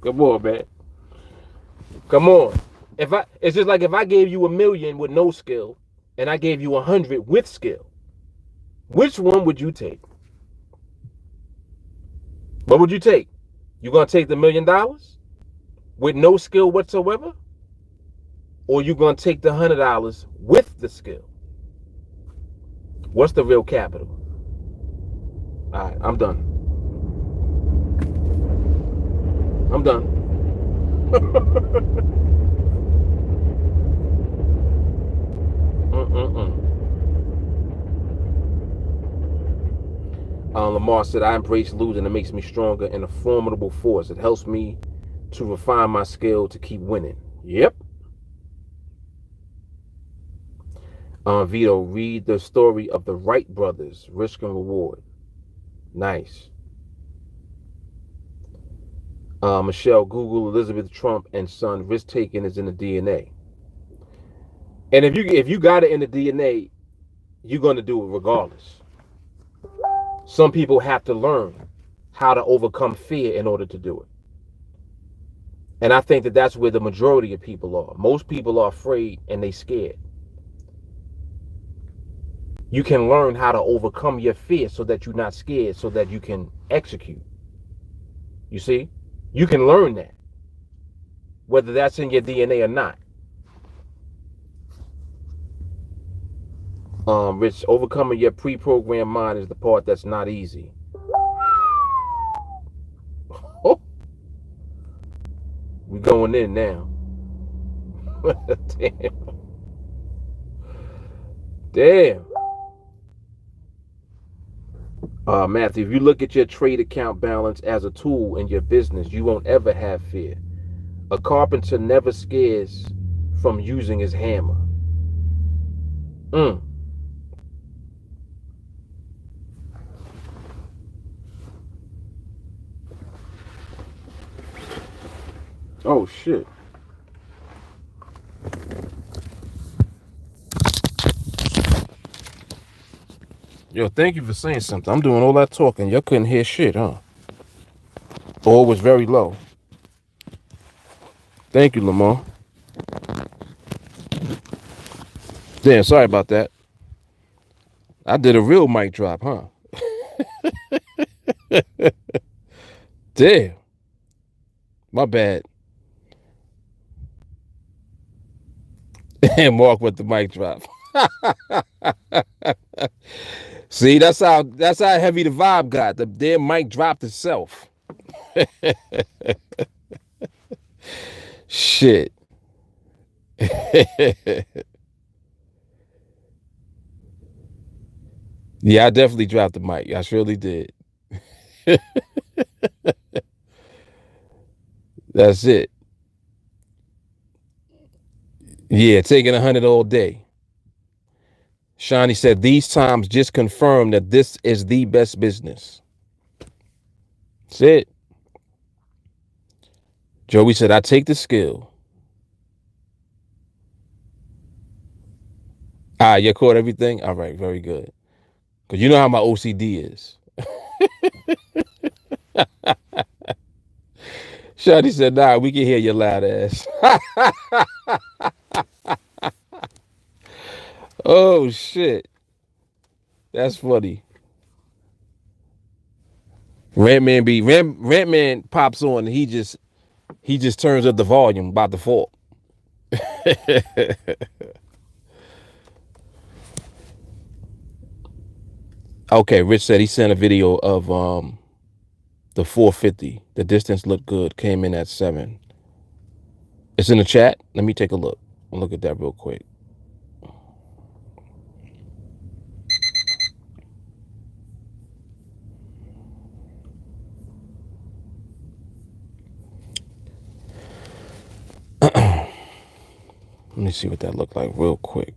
Come on, man. Come on. It's just like if I gave you $1 million with no skill and I gave you 100 with skill, which one would you take? What would you take? You gonna take the $1 million with no skill whatsoever? Or you gonna take the $100 with the skill? What's the real capital? All right, I'm done. I'm done. Lamar said, I embrace losing. It makes me stronger and a formidable force. It helps me to refine my skill to keep winning. Yep. Vito, read the story of the Wright brothers, Risk and Reward. Nice. Michelle, Google Elizabeth Trump and son, risk taking is in the DNA. And if you got it in the DNA, you're going to do it regardless. Some people have to learn how to overcome fear in order to do it. And I think that that's where the majority of people are. Most people are afraid and they scared. You can learn how to overcome your fear so that you're not scared, so that you can execute. You see? You can learn that, whether that's in your DNA or not. Rich, overcoming your pre-programmed mind is the part that's not easy. Oh, we're going in now. Damn. Damn. Matthew, if you look at your trade account balance as a tool in your business, you won't ever have fear. A carpenter never scares from using his hammer. Mm. Oh, shit. Yo, thank you for saying something. I'm doing all that talking. Y'all couldn't hear shit, huh? Or it was very low. Thank you, Lamar. Damn, sorry about that. I did a real mic drop, huh? Damn. My bad. And Mark with the mic drop. See, that's how heavy the vibe got. The damn mic dropped itself. Shit. Yeah, I definitely dropped the mic. I surely did. That's it. Yeah, taking 100 all day. Shawnee said, these times just confirm that this is the best business. That's it. Joey said, I take the skill. You caught everything? All right, very good. Because you know how my OCD is. Shawnee said, nah, we can hear your loud ass. Oh, shit. That's funny. Rantman pops on and he just turns up the volume by default. Okay, Rich said he sent a video of the 450. The distance looked good. Came in at 7. It's in the chat. Let me take a look. I'll look at that real quick. Let me see what that looked like real quick.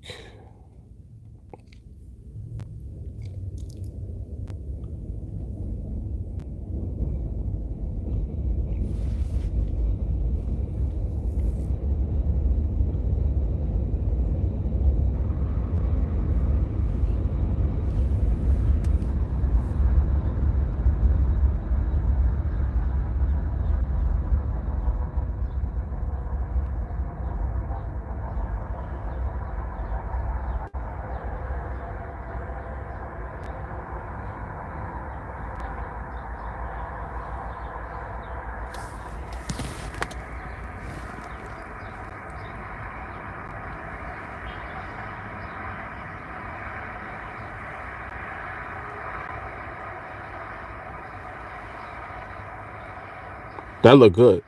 That looked good.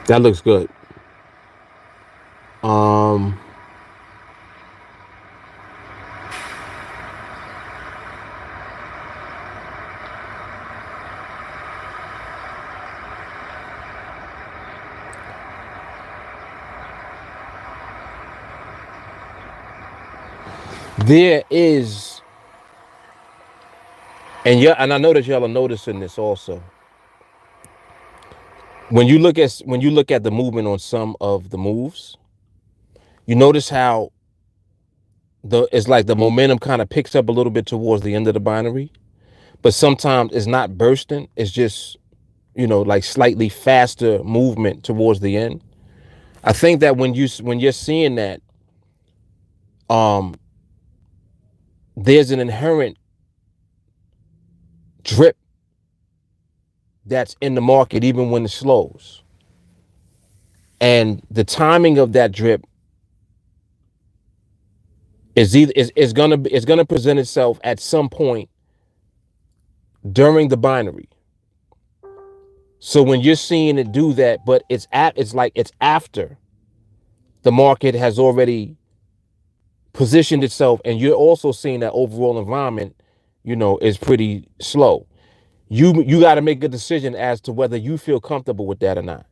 That looks good. There is, and I know that y'all are noticing this also. When you look at the movement on some of the moves, you notice how it's like the momentum kind of picks up a little bit towards the end of the binary, but sometimes it's not bursting. It's just, like slightly faster movement towards the end. I think that when you're seeing that, um, there's an inherent drip that's in the market even when it slows, and the timing of that drip is gonna present itself at some point during the binary. So when you're seeing it do that, but it's after the market has already positioned itself, and you're also seeing that overall environment, is pretty slow. You got to make a decision as to whether you feel comfortable with that or not.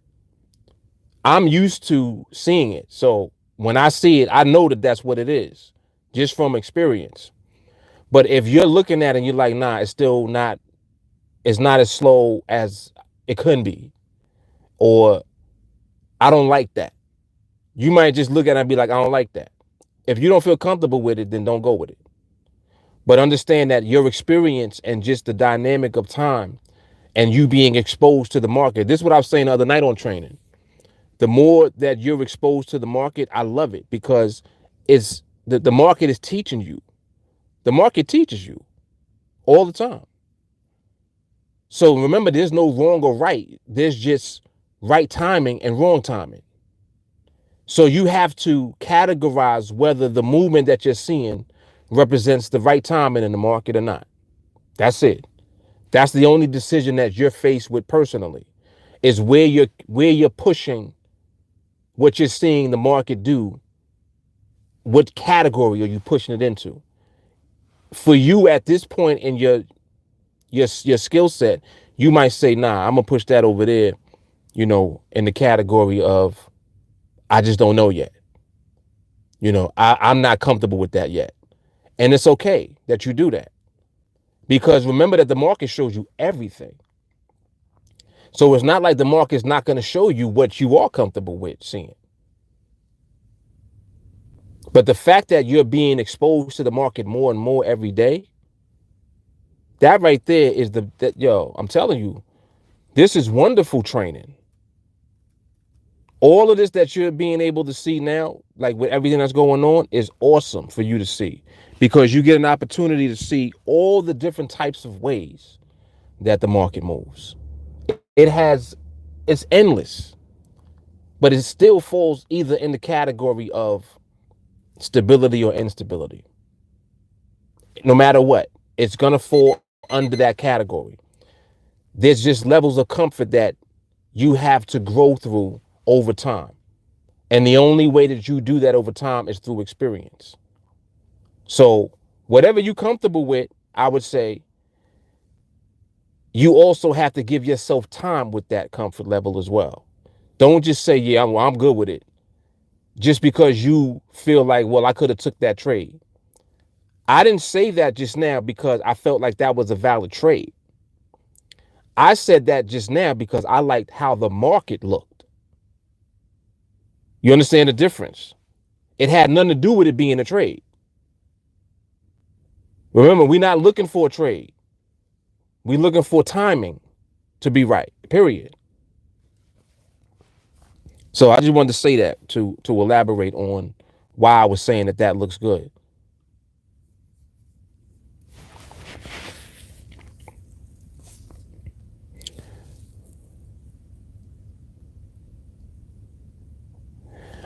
I'm used to seeing it, so when I see it, I know that that's what it is, just from experience. But if you're looking at it and you're like, nah, it's not as slow as it could be, or I don't like that. You might just look at it and be like, I don't like that. If you don't feel comfortable with it, then don't go with it. But understand that your experience and just the dynamic of time and you being exposed to the market. This is what I was saying the other night on training. The more that you're exposed to the market, I love it, because the market is teaching you. The market teaches you all the time. So remember, there's no wrong or right. There's just right timing and wrong timing. So you have to categorize whether the movement that you're seeing represents the right timing in the market or not. That's it. That's the only decision that you're faced with personally, is where you're pushing what you're seeing the market do. What category are you pushing it into? For you at this point in your skill set, you might say, nah, I'm gonna push that over there, in the category of I just don't know yet. I'm not comfortable with that yet. And it's okay that you do that, because remember that the market shows you everything. So it's not like the market's not going to show you what you are comfortable with seeing. But the fact that you're being exposed to the market more and more every day, that right there is I'm telling you, this is wonderful training. All of this that you're being able to see now, like with everything that's going on, is awesome for you to see, because you get an opportunity to see all the different types of ways that the market moves. It's endless, but it still falls either in the category of stability or instability. No matter what, it's going to fall under that category. There's just levels of comfort that you have to grow through over time. And the only way that you do that over time is through experience. So whatever you're comfortable with, I would say you also have to give yourself time with that comfort level as well. Don't just say, yeah, I'm good with it, just because you feel like, well, I could have took that trade. I didn't say that just now because I felt like that was a valid trade. I said that just now because I liked how the market looked. You understand the difference? It had nothing to do with it being a trade. Remember, we're not looking for a trade. We're looking for timing to be right, period. So I just wanted to say that to elaborate on why I was saying that looks good.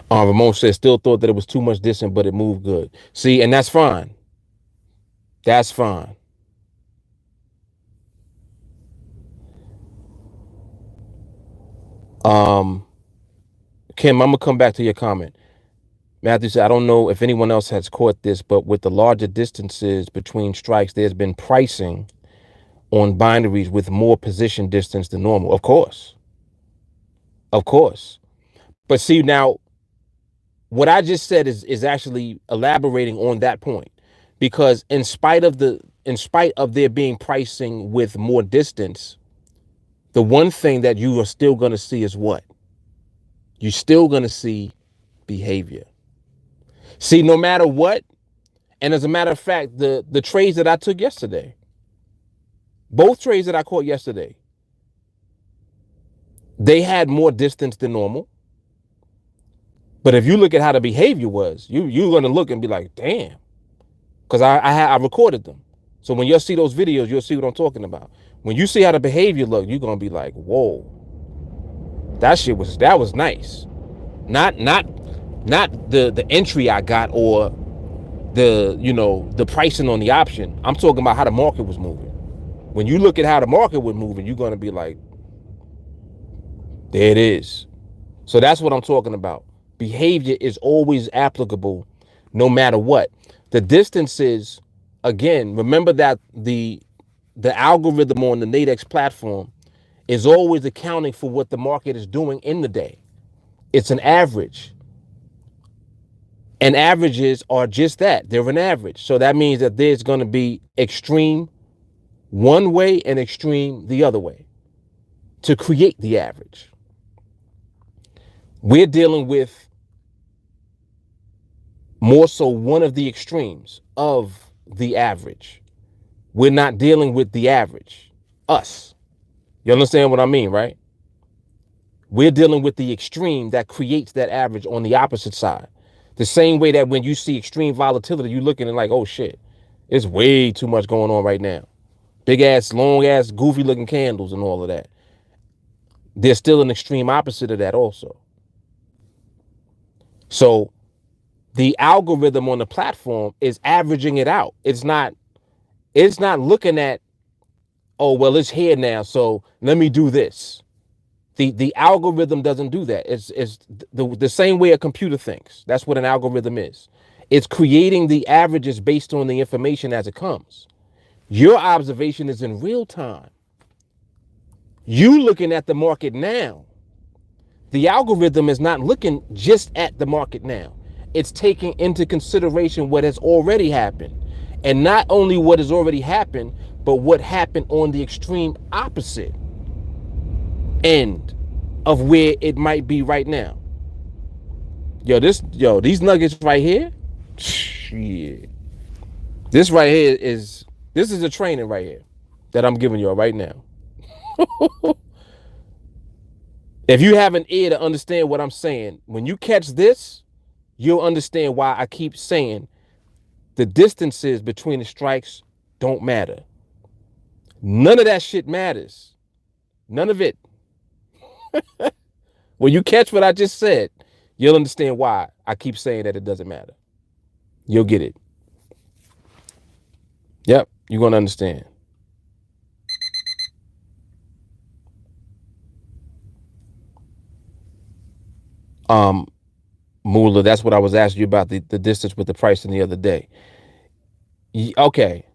Ramon said, still thought that it was too much distance, but it moved good. See, and that's fine. That's fine. Kim, I'm gonna come back to your comment. Matthew said, I don't know if anyone else has caught this, but with the larger distances between strikes, there's been pricing on binaries with more position distance than normal. Of course. Of course. But see, now what I just said is actually elaborating on that point, because in spite of there being pricing with more distance, the one thing that you are still going to see is what? You're still going to see behavior. See, no matter what, And as a matter of fact, the trades that I took yesterday, both trades that I caught yesterday, they had more distance than normal. But if you look at how the behavior was, you're gonna look and be like, damn, because I recorded them. So when you'll see those videos, you'll see what I'm talking about. When you see how the behavior looked, you're gonna be like, whoa, that was nice. Not the entry I got or the pricing on the option. I'm talking about how the market was moving. When you look at how the market was moving, you're gonna be like, there it is. So that's what I'm talking about. Behavior is always applicable no matter what. The distances, again, remember that the algorithm on the NADEX platform is always accounting for what the market is doing in the day. It's an average. And averages are just that. They're an average. So that means that there's going to be extreme one way and extreme the other way to create the average. We're dealing with more so one of the extremes of the average. We're not dealing with the average, us. You understand what I mean, right? We're dealing with the extreme that creates that average on the opposite side. The same way that when you see extreme volatility, you're looking at like, oh shit, it's way too much going on right now. Big ass, long ass, goofy looking candles and all of that. There's still an extreme opposite of that also. So the algorithm on the platform is averaging it out. It's not looking at, oh, well, it's here now, so let me do this. The algorithm doesn't do that. It's the same way a computer thinks. That's what an algorithm is. It's creating the averages based on the information as it comes. Your observation is in real time. You looking at the market now. The algorithm is not looking just at the market now. It's taking into consideration what has already happened. And not only what has already happened, but what happened on the extreme opposite end of where it might be right now. These nuggets right here, shit. This is a training right here that I'm giving y'all right now. If you have an ear to understand what I'm saying, when you catch this, you'll understand why I keep saying the distances between the strikes don't matter. None of that shit matters. None of it. When you catch what I just said, you'll understand why I keep saying that it doesn't matter. You'll get it. Yep, you're going to understand. Moolah, that's what I was asking you about, the distance with the pricing the other day. Okay.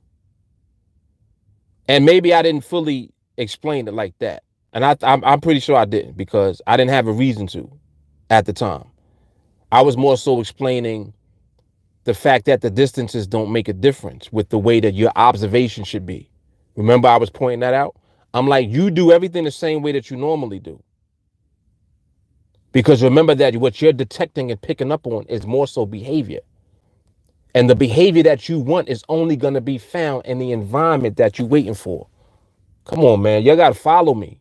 And maybe I didn't fully explain it like that. And I'm pretty sure I didn't, because I didn't have a reason to at the time. I was more so explaining the fact that the distances don't make a difference with the way that your observation should be. Remember, I was pointing that out? I'm like, you do everything the same way that you normally do. Because remember that what you're detecting and picking up on is more so behavior. And the behavior that you want is only going to be found in the environment that you're waiting for. Come on, man. You got to follow me.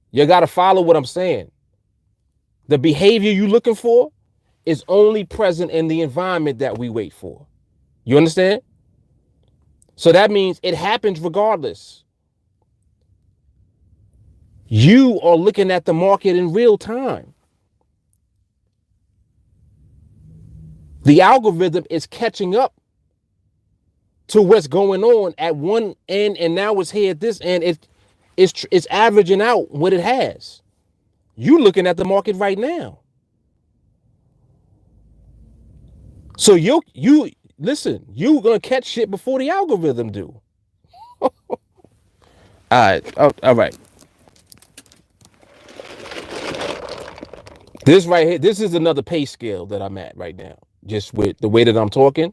You got to follow what I'm saying. The behavior you're looking for is only present in the environment that we wait for. You understand? So that means it happens regardless. You are looking at the market in real time. The algorithm is catching up to what's going on at one end, and now it's here at this end. It's averaging out what it has. You looking at the market right now. So you listen, you gonna catch shit before the algorithm do. All right. Oh, all right. This right here, this is another pay scale that I'm at right now, just with the way that I'm talking,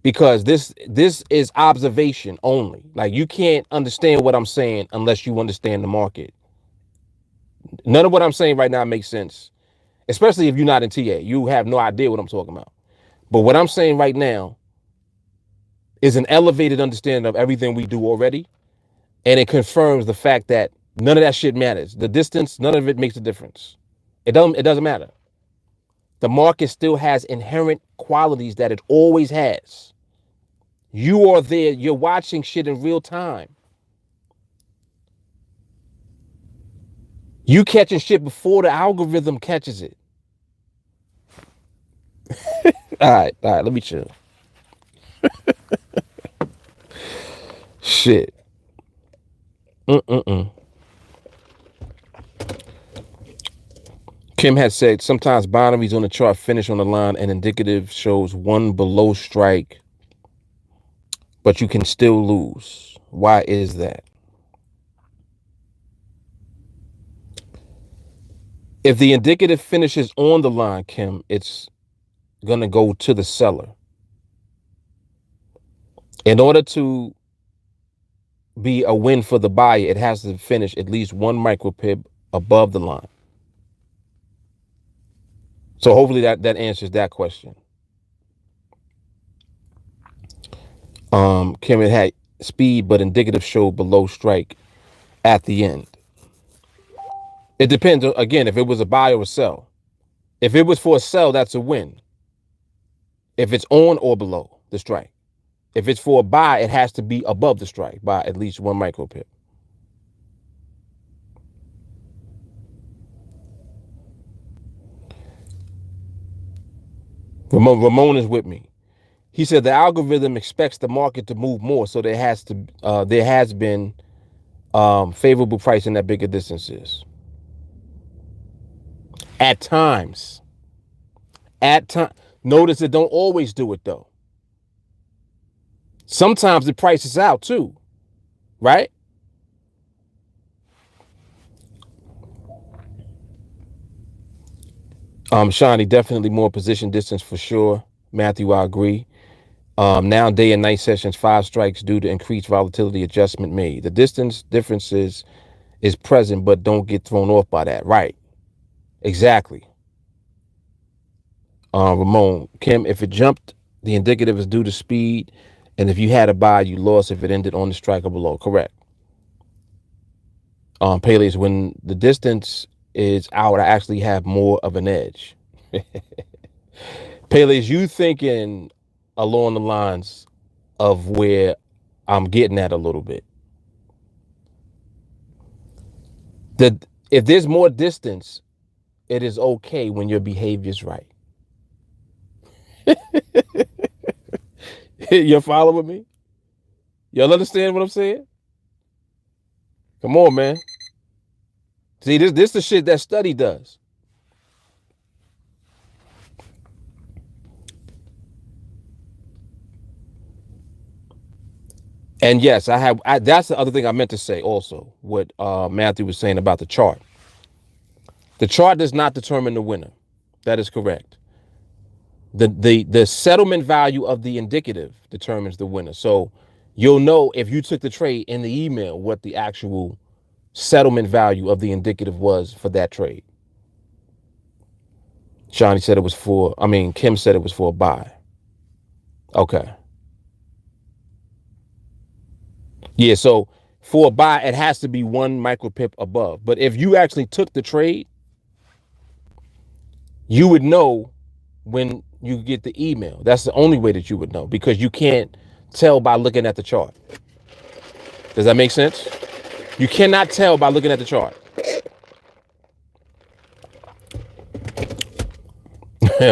because this is observation only. Like, you can't understand what I'm saying unless you understand the market. None of what I'm saying right now makes sense, especially if you're not in TA. You have no idea what I'm talking about. But what I'm saying right now is an elevated understanding of everything we do already. And it confirms the fact that none of that shit matters. The distance, none of it makes a difference. It doesn't matter. The market still has inherent qualities that it always has. You are there, you're watching shit in real time. You catching shit before the algorithm catches it. All right, let me chill. Shit. Kim had said sometimes binaries on the chart finish on the line and indicative shows one below strike, but you can still lose. Why is that? If the indicative finishes on the line, Kim, it's going to go to the seller. In order to be a win for the buyer, it has to finish at least one micropip above the line. So hopefully that answers that question. Kim, it had speed, but indicative showed below strike at the end. It depends, again, if it was a buy or a sell. If it was for a sell, that's a win. If it's on or below the strike. If it's for a buy, it has to be above the strike by at least one micropip. Ramon is with me. He said the algorithm expects the market to move more, so there has been favorable pricing at bigger distances. At times. Notice it don't always do it though. Sometimes it prices out too, right? Shawnee, definitely more position distance for sure. Matthew, I agree. Now day and night sessions, 5 strikes due to increased volatility adjustment made. The distance differences is present, but don't get thrown off by that. Right. Exactly. Ramon, Kim, if it jumped, the indicative is due to speed. And if you had a buy, you lost if it ended on the strike or below. Correct. Peleus, when the distance is out, I actually have more of an edge. Peleus, you thinking along the lines of where I'm getting at a little bit. If there's more distance, it is okay when your behavior's right. You're following me? Y'all understand what I'm saying? Come on, man. See, this the shit that study does. And yes, that's the other thing I meant to say also, what Matthew was saying about the chart. The chart does not determine the winner. That is correct. The settlement value of the indicative determines the winner. So you'll know if you took the trade in the email what the actual settlement value of the indicative was for that trade. Kim said it was for a buy. Okay. Yeah, so for a buy, it has to be one micropip above. But if you actually took the trade, you would know when you get the email. That's the only way that you would know, because you can't tell by looking at the chart. Does that make sense? You cannot tell by looking at the chart.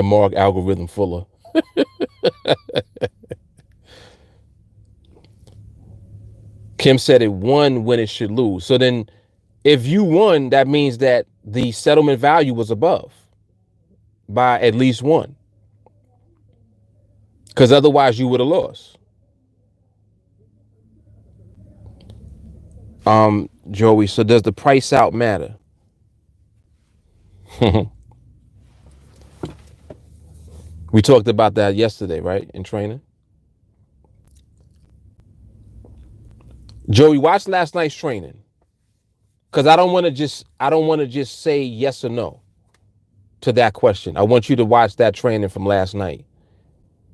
Mark algorithm fuller. Kim said it won when it should lose. So then if you won, that means that the settlement value was above by at least one. Because otherwise you would have lost. Joey, so does the price out matter? We talked about that yesterday, right? In training. Joey, watch last night's training. Because I don't want to just say yes or no to that question. I want you to watch that training from last night.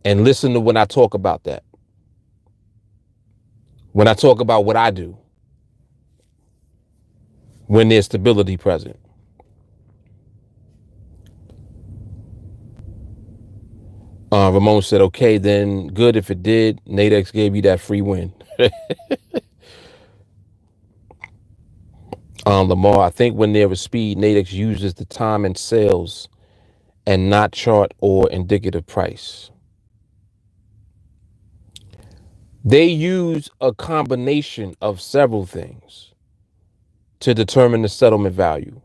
And listen to when I talk about that. When I talk about what I do when there's stability present. Ramon said, okay, then good if it did. NADEX gave you that free win. Lamar, I think when there is speed, NADEX uses the time and sales and not chart or indicative price. They use a combination of several things to determine the settlement value.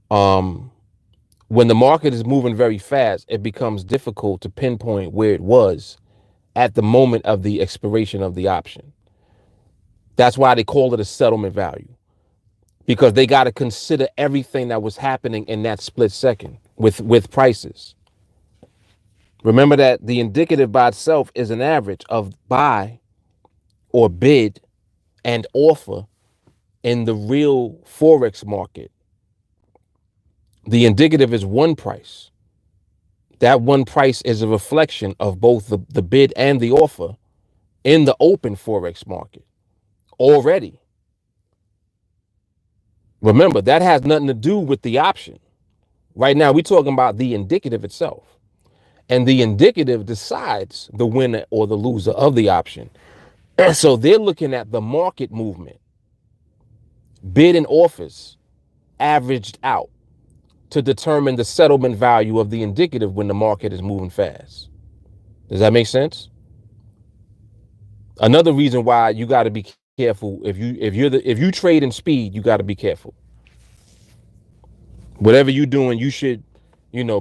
When the market is moving very fast, it becomes difficult to pinpoint where it was at the moment of the expiration of the option. That's why they call it a settlement value, because they got to consider everything that was happening in that split second with prices. Remember that the indicative by itself is an average of buy or bid and offer in the real Forex market. The indicative is one price. That one price is a reflection of both the bid and the offer in the open Forex market already. Remember, that has nothing to do with the option. Right now, we're talking about the indicative itself. And the indicative decides the winner or the loser of the option. And so they're looking at the market movement, bid and offers averaged out to determine the settlement value of the indicative when the market is moving fast. Does that make sense? Another reason why you got to be careful if you trade in speed, you got to be careful. Whatever you're doing, you should,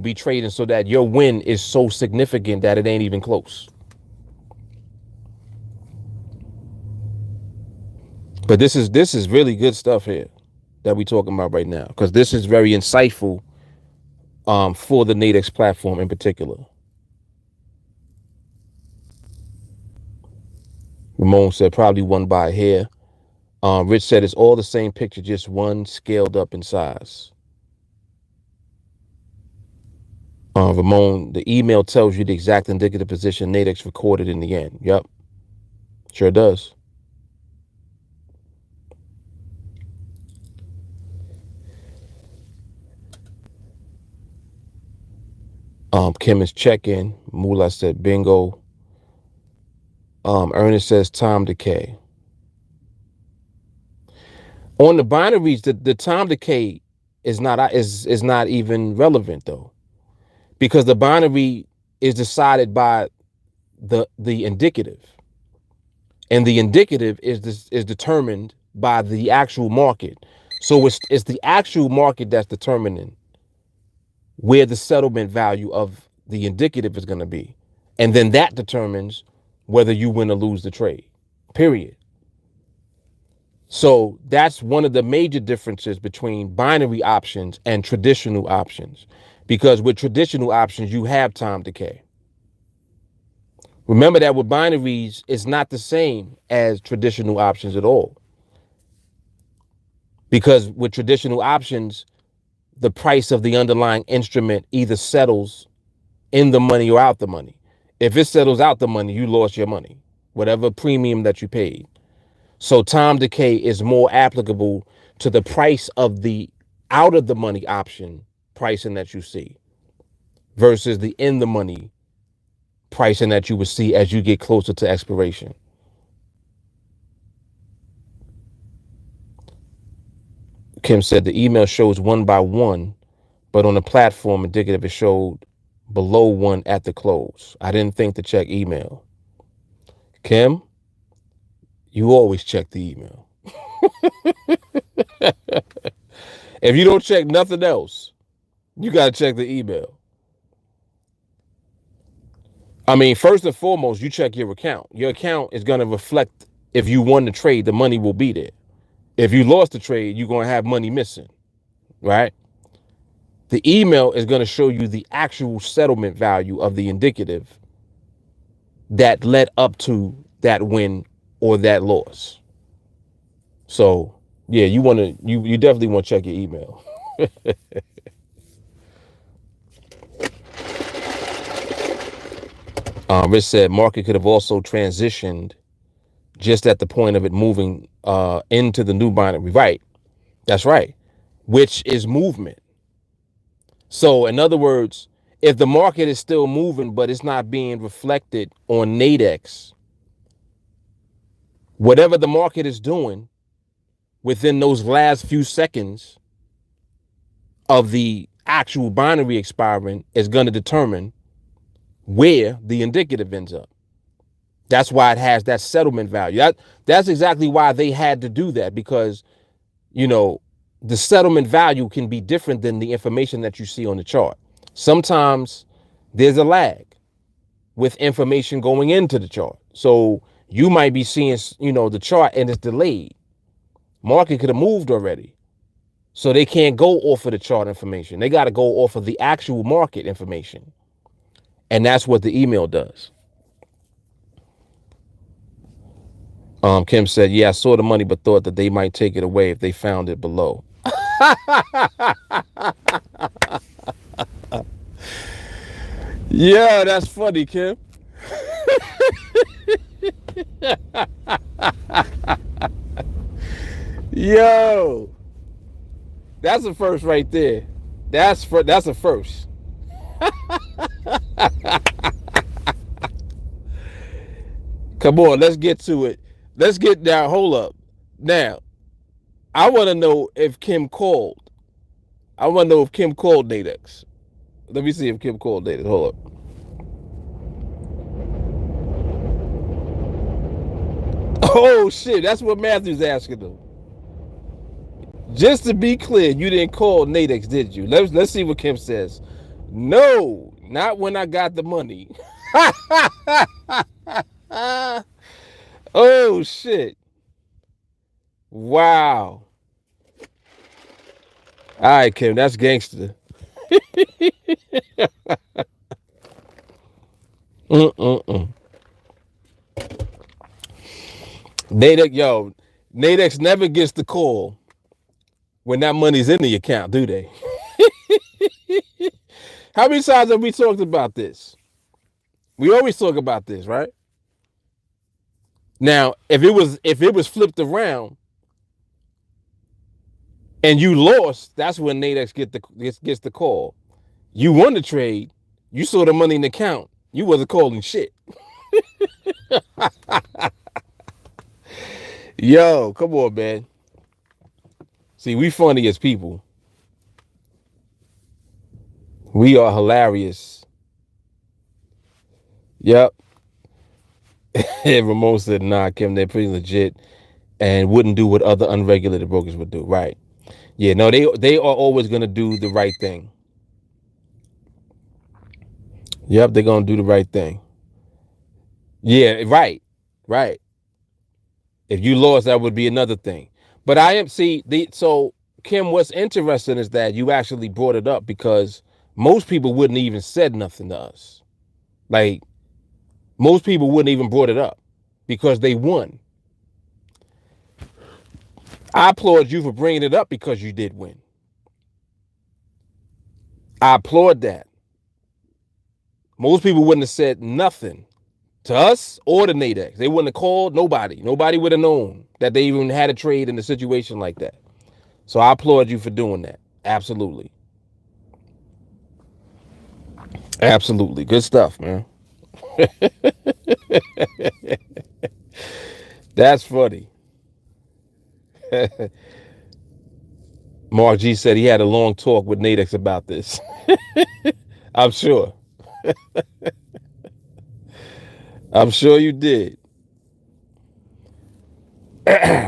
be trading so that your win is so significant that it ain't even close. But this is really good stuff here that we're talking about right now, because this is very insightful for the NADEX platform in particular. Ramon said probably one by hair. Rich said it's all the same picture, just one scaled up in size. Ramon, the email tells you the exact indicative position NADEX recorded in the end. Yep, sure does. Kim is checking. Mula said bingo. Ernest says time decay. On the binaries, the time decay is not even relevant though, because the binary is decided by the indicative, and the indicative is determined by the actual market. So it's the actual market that's determining where the settlement value of the indicative is going to be, and then that determines whether you win or lose the trade. Period. So that's one of the major differences between binary options and traditional options, because with traditional options, you have time decay. Remember that with binaries, it's not the same as traditional options at all. Because with traditional options, the price of the underlying instrument either settles in the money or out the money. If it settles out the money, you lost your money, whatever premium that you paid. So time decay is more applicable to the price of the out of the money option pricing that you see versus the in the money pricing that you would see as you get closer to expiration. Kim said the email shows one by one, but on the platform indicative it showed below one at the close. I didn't think to check email. Kim, you always check the email. If you don't check nothing else, you got to check the email. I mean, first and foremost, you check your account. Your account is going to reflect if you won the trade, the money will be there. If you lost the trade, you're going to have money missing, right? The email is going to show you the actual settlement value of the indicative that led up to that win or that loss. So, yeah, you definitely want to check your email. Rich said market could have also transitioned just at the point of it moving into the new binary. Right. That's right. Which is movement. So in other words, if the market is still moving, but it's not being reflected on NADEX, whatever the market is doing within those last few seconds of the actual binary expiring is going to determine where the indicative ends up. That's why it has that settlement value. That's exactly why they had to do that, because, you know, the settlement value can be different than the information that you see on the chart. Sometimes there's a lag with information going into the chart. So you might be seeing, the chart and it's delayed. Market could have moved already. So they can't go off of the chart information. They got to go off of the actual market information. And that's what the email does. Kim said, yeah, I saw the money, but thought that they might take it away if they found it below. Yeah, that's funny, Kim. Yo, that's a first right there. That's a first. Come on, let's get to it. Let's get down. Hold up. Now, I want to know if Kim called. I want to know if Kim called NADEX. Let me see if Kim called NADEX. Hold up. Oh shit, that's what Matthew's asking them. Just to be clear, you didn't call NADEX, did you? Let's see what Kim says. No, not when I got the money. Oh shit. Wow. All right, Kim, that's gangster. Mm-mm-mm. NADEX never gets the call when that money's in the account, do they? How many times have we talked about this? We always talk about this, right? Now, if it was flipped around and you lost, that's when NADEX gets the call. You won the trade, you saw the money in the account, you wasn't calling shit. Yo, come on, man. See, we funny as people. We are hilarious. Yep. And Ramon said, nah, Kim, they're pretty legit and wouldn't do what other unregulated brokers would do. Right. Yeah, no, they are always gonna do the right thing. Yep, they're gonna do the right thing. Yeah, right. Right. If you lost, that would be another thing. But so Kim, what's interesting is that you actually brought it up, because most people wouldn't even said nothing to us. Like, most people wouldn't even brought it up because they won. I applaud you for bringing it up because you did win. I applaud that. Most people wouldn't have said nothing to us or to NADEX. They wouldn't have called nobody. Nobody would have known that they even had a trade in a situation like that. So I applaud you for doing that. Absolutely. Absolutely. Good stuff, man. That's funny. Mark G said he had a long talk with NADEX about this. I'm sure. I'm sure you did.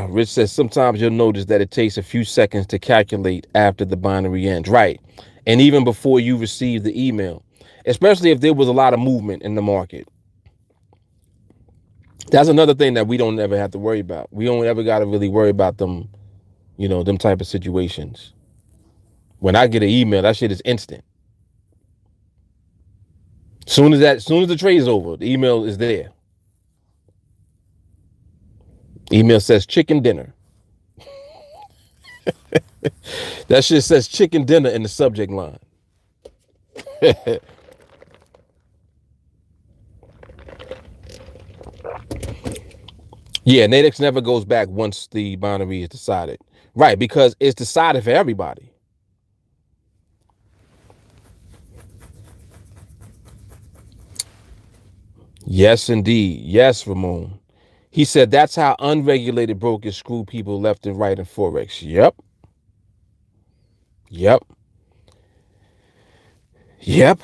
Rich says sometimes you'll notice that it takes a few seconds to calculate after the binary ends. Right. And even before you receive the email, especially if there was a lot of movement in the market. That's another thing that we don't ever have to worry about. We don't ever got to really worry about them, them type of situations. When I get an email, that shit is instant. Soon as the trade is over, the email is there. Email says chicken dinner. That shit says chicken dinner in the subject line. Yeah, NADEX never goes back once the binary is decided. Right, because it's decided for everybody. Yes, indeed. Yes, Ramon. He said that's how unregulated brokers screw people left and right in Forex. Yep. Yep. Yep.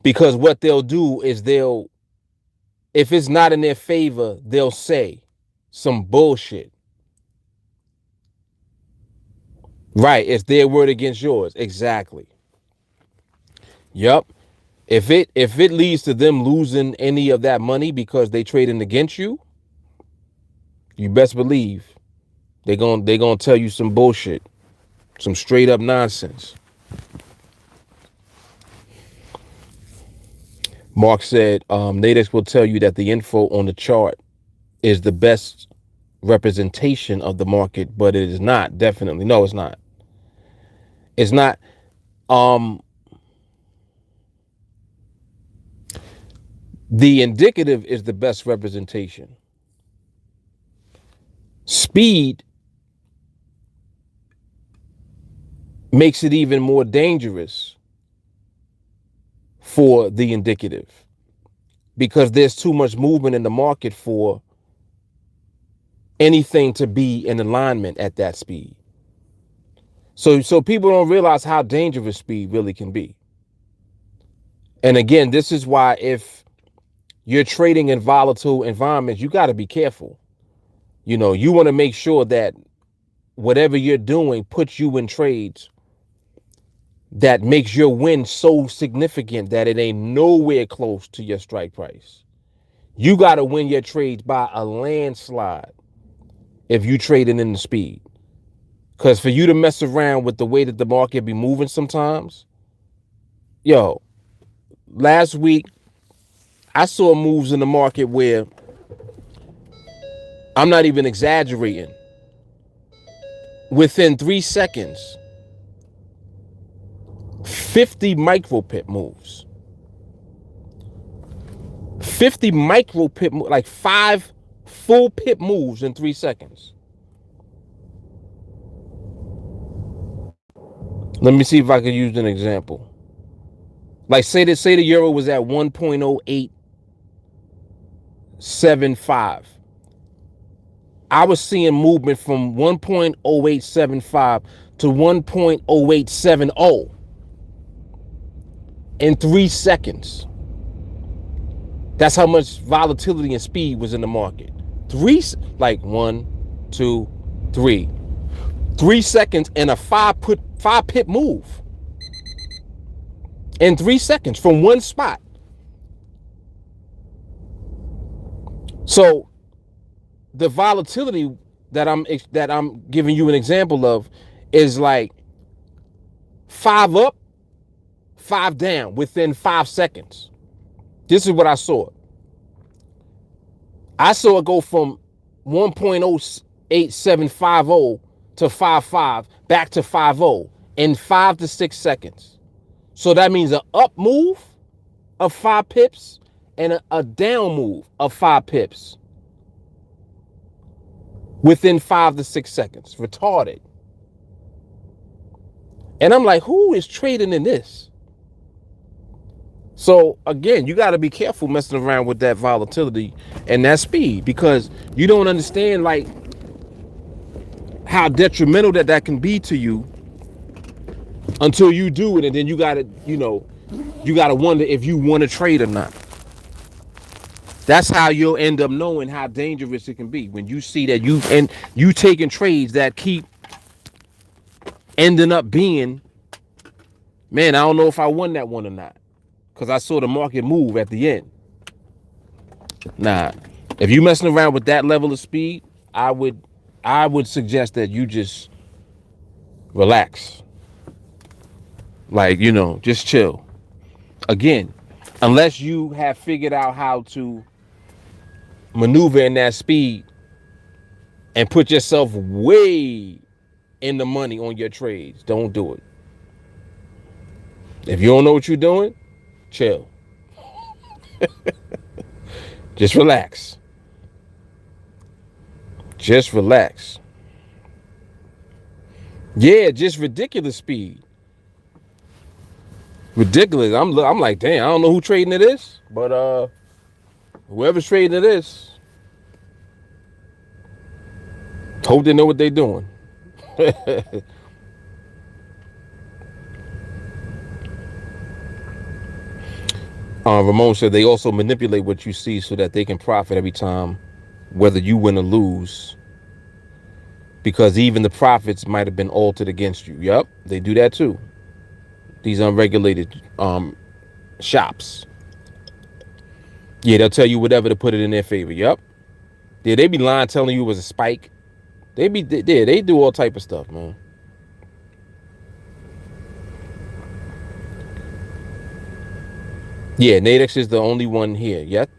Because what they'll do is if it's not in their favor, they'll say some bullshit. Right. It's their word against yours. Exactly. Yep. If it leads to them losing any of that money because they trading against you, you best believe they gonna tell you some bullshit, some straight up nonsense. Mark said, NADEX will tell you that the info on the chart is the best representation of the market, but it is not. Definitely, no, it's not. It's not. Um, the indicative is the best representation. Speed makes it even more dangerous for the indicative because there's too much movement in the market for anything to be in alignment at that speed. So people don't realize how dangerous speed really can be. And again, this is why if you're trading in volatile environments, you got to be careful. You want to make sure that whatever you're doing puts you in trades that makes your win so significant that it ain't nowhere close to your strike price. You got to win your trades by a landslide if you trading in the speed. Because for you to mess around with the way that the market be moving sometimes, yo, last week I saw moves in the market where I'm not even exaggerating. Within 3 seconds, 50 micro pip moves. 50 micro pip, like 5 full pip moves in 3 seconds. Let me see if I can use an example. Like say the euro was at 1.0875. I was seeing movement from 1.0875 to 1.0870 in 3 seconds. That's how much volatility and speed was in the market. Like 1, 2, 3. 3 seconds and a five pip move in 3 seconds from one spot. So the volatility that I'm giving you an example of is like 5 up, 5 down within 5 seconds. This is what I saw. I saw it go from 1.08750 to 55 back to 50 in 5 to 6 seconds. So that means an up move of 5 pips and a down move of 5 pips within 5 to 6 seconds. Retarded. And I'm like, who is trading in this? So again, you got to be careful messing around with that volatility and that speed because you don't understand like how detrimental that can be to you until you do it, and then you got to, you got to wonder if you want to trade or not. That's how you'll end up knowing how dangerous it can be when you see that you taking trades that keep ending up being, man, I don't know if I won that one or not because I saw the market move at the end. Nah, if you messing around with that level of speed, I would suggest that you just relax. Like, just chill. Again, unless you have figured out how to maneuver in that speed and put yourself way in the money on your trades, don't do it. If you don't know what you're doing, chill. Just relax. Just relax. Yeah, just ridiculous speed. Ridiculous. I'm like, damn, I don't know who trading it is, but whoever's trading it is, hope they know what they're doing. Ramon said they also manipulate what you see so that they can profit every time, whether you win or lose, because even the profits might have been altered against you. Yep, they do that too. These unregulated shops. Yeah, they'll tell you whatever to put it in their favor. Yep. Yeah, they be lying, telling you it was a spike. They do all type of stuff, man. Yeah, NADEX is the only one here. Yep.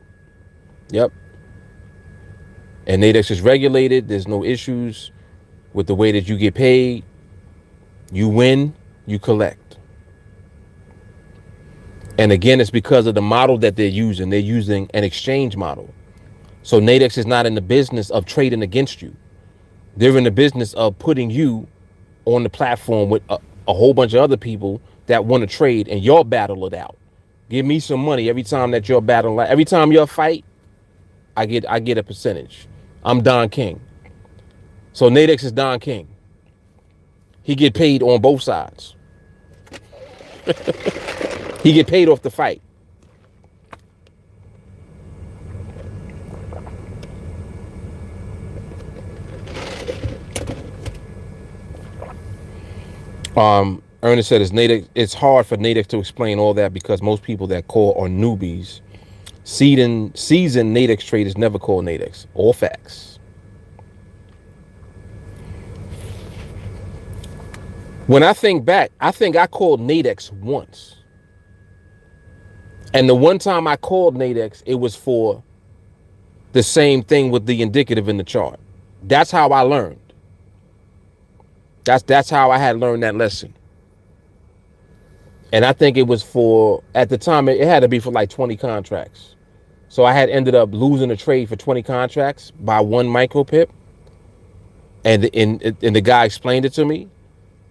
And NADEX is regulated. There's no issues with the way that you get paid. You win, you collect. And again, it's because of the model that they're using. They're using an exchange model. So NADEX is not in the business of trading against you. They're in the business of putting you on the platform with a whole bunch of other people that want to trade, and y'all battle it out. Give me some money every time that you're battling. Every time you're fight, I get a percentage. I'm Don King. So NADEX is Don King. He get paid on both sides. He get paid off the fight. Ernest said it's hard for NADEX to explain all that because most people that call are newbies. Seasoned NADEX traders never call NADEX. All facts. When I think back, I think I called NADEX once. And the one time I called NADEX, it was for the same thing with the indicative in the chart. That's how I learned. That's how I had learned that lesson. And I think it was for, at the time, it had to be for like 20 contracts. So I had ended up losing a trade for 20 contracts by 1 micro pip. And the guy explained it to me.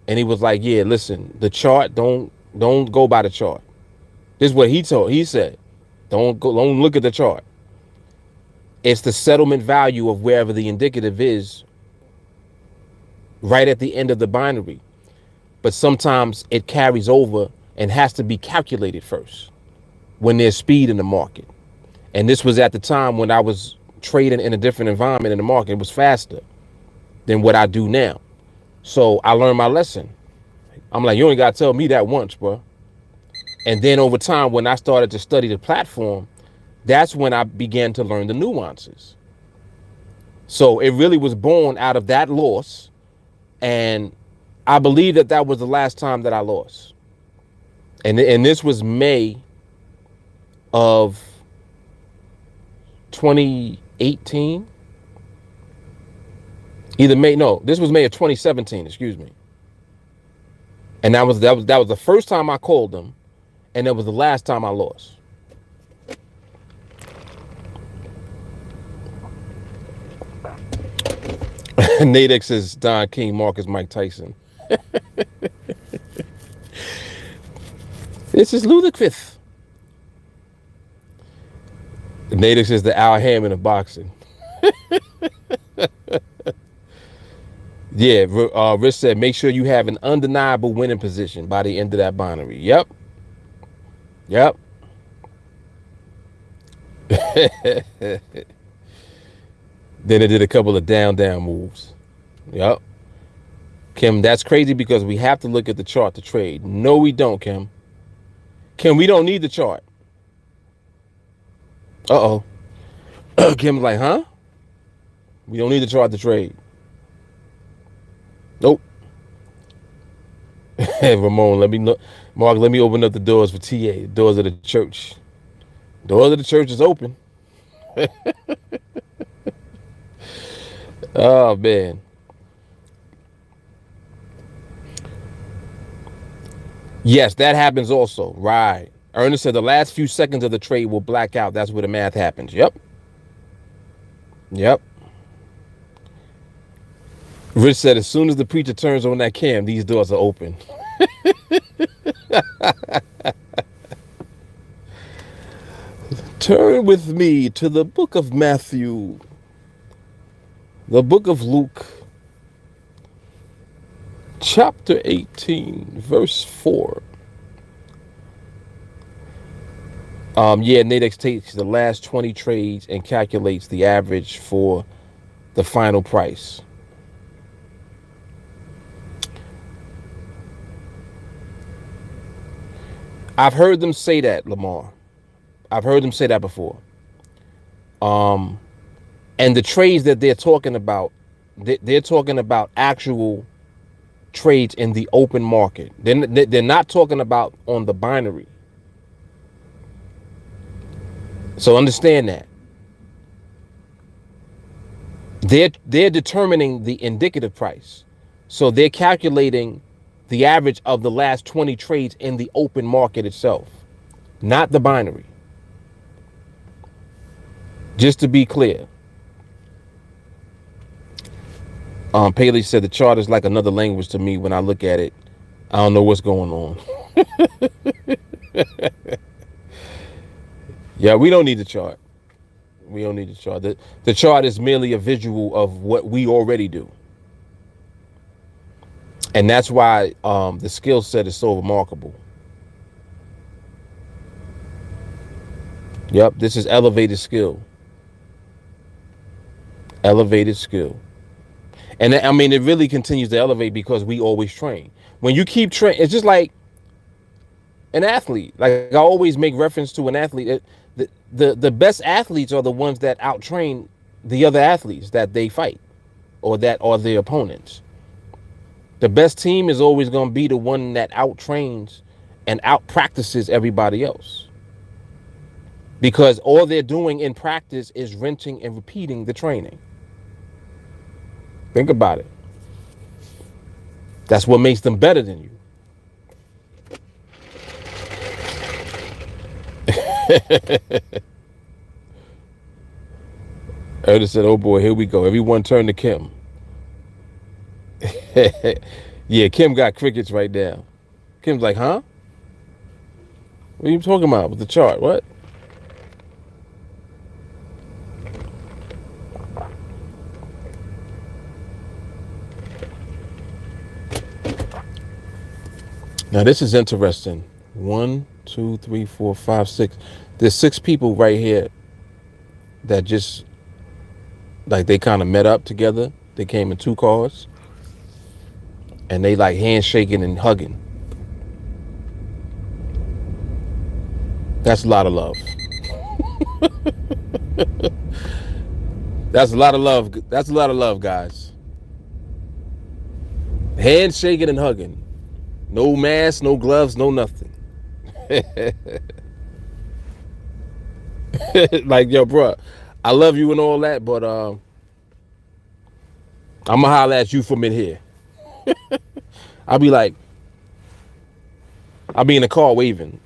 And he was like, yeah, listen, the chart, don't go by the chart. This is what he said. Don't look at the chart. It's the settlement value of wherever the indicative is right at the end of the binary. But sometimes it carries over and has to be calculated first when there's speed in the market. And this was at the time when I was trading in a different environment in the market. It was faster than what I do now. So I learned my lesson. I'm like, you only got to tell me that once, bro. And then over time, when I started to study the platform, that's when I began to learn the nuances. So it really was born out of that loss. And I believe that was the last time that I lost. And this was May of 2018. This was May of 2017, excuse me. And that was the first time I called them, and that was the last time I lost. NADEX is Don King, Marcus Mike Tyson. This is ludicrous. NADEX is the Al Hammond of boxing. Yeah, Rich said, make sure you have an undeniable winning position by the end of that binary. Yep. Then it did a couple of down moves. Yep. Kim, that's crazy because we have to look at the chart to trade. No, we don't, Kim. Kim, we don't need the chart. Uh-oh. Kim's like, huh? We don't need the chart to trade. Nope. Ramon, Mark, let me open up the doors for TA. Doors of the church. Doors of the church is open. Oh, man. Yes, that happens also. Right. Ernest said the last few seconds of the trade will black out. That's where the math happens. Yep. Rich said, as soon as the preacher turns on that cam, these doors are open. Turn with me to the book of Matthew, the book of Luke, chapter 18, verse 4. NADEX takes the last 20 trades and calculates the average for the final price. I've heard them say that, Lamar. I've heard them say that before. And the trades that they're talking about, they're talking about actual trades in the open market. They're not talking about on the binary. So understand that. They're determining the indicative price. So they're calculating the average of the last 20 trades in the open market itself, not the binary. Just to be clear. Paley said the chart is like another language to me. When I look at it, I don't know what's going on. Yeah, we don't need the chart. We don't need the chart. The chart is merely a visual of what we already do. And that's why the skill set is so remarkable. Yep, this is elevated skill. Elevated skill. And I mean, it really continues to elevate because we always train. When you keep training, it's just like an athlete. Like I always make reference to an athlete. The best athletes are the ones that outtrain the other athletes that they fight or that are their opponents. The best team is always going to be the one that outtrains and out practices everybody else. Because all they're doing in practice is rinsing and repeating the training. Think about it. That's what makes them better than you. Ernest said, oh boy, here we go. Everyone turn to Kim. Yeah, Kim got crickets right now. Kim's like, huh? What are you talking about with the chart? What? Now this is interesting. 1, 2, 3, 4, 5, 6. There's 6 people right here that just like they kind of met up together. They came in 2 cars and they like handshaking and hugging. That's a lot of love. That's a lot of love. That's a lot of love, guys. Handshaking and hugging. No mask, no gloves, no nothing. Like, yo, bro, I love you and all that, but I'm gonna holler at you from in here. I'll be in the car waving.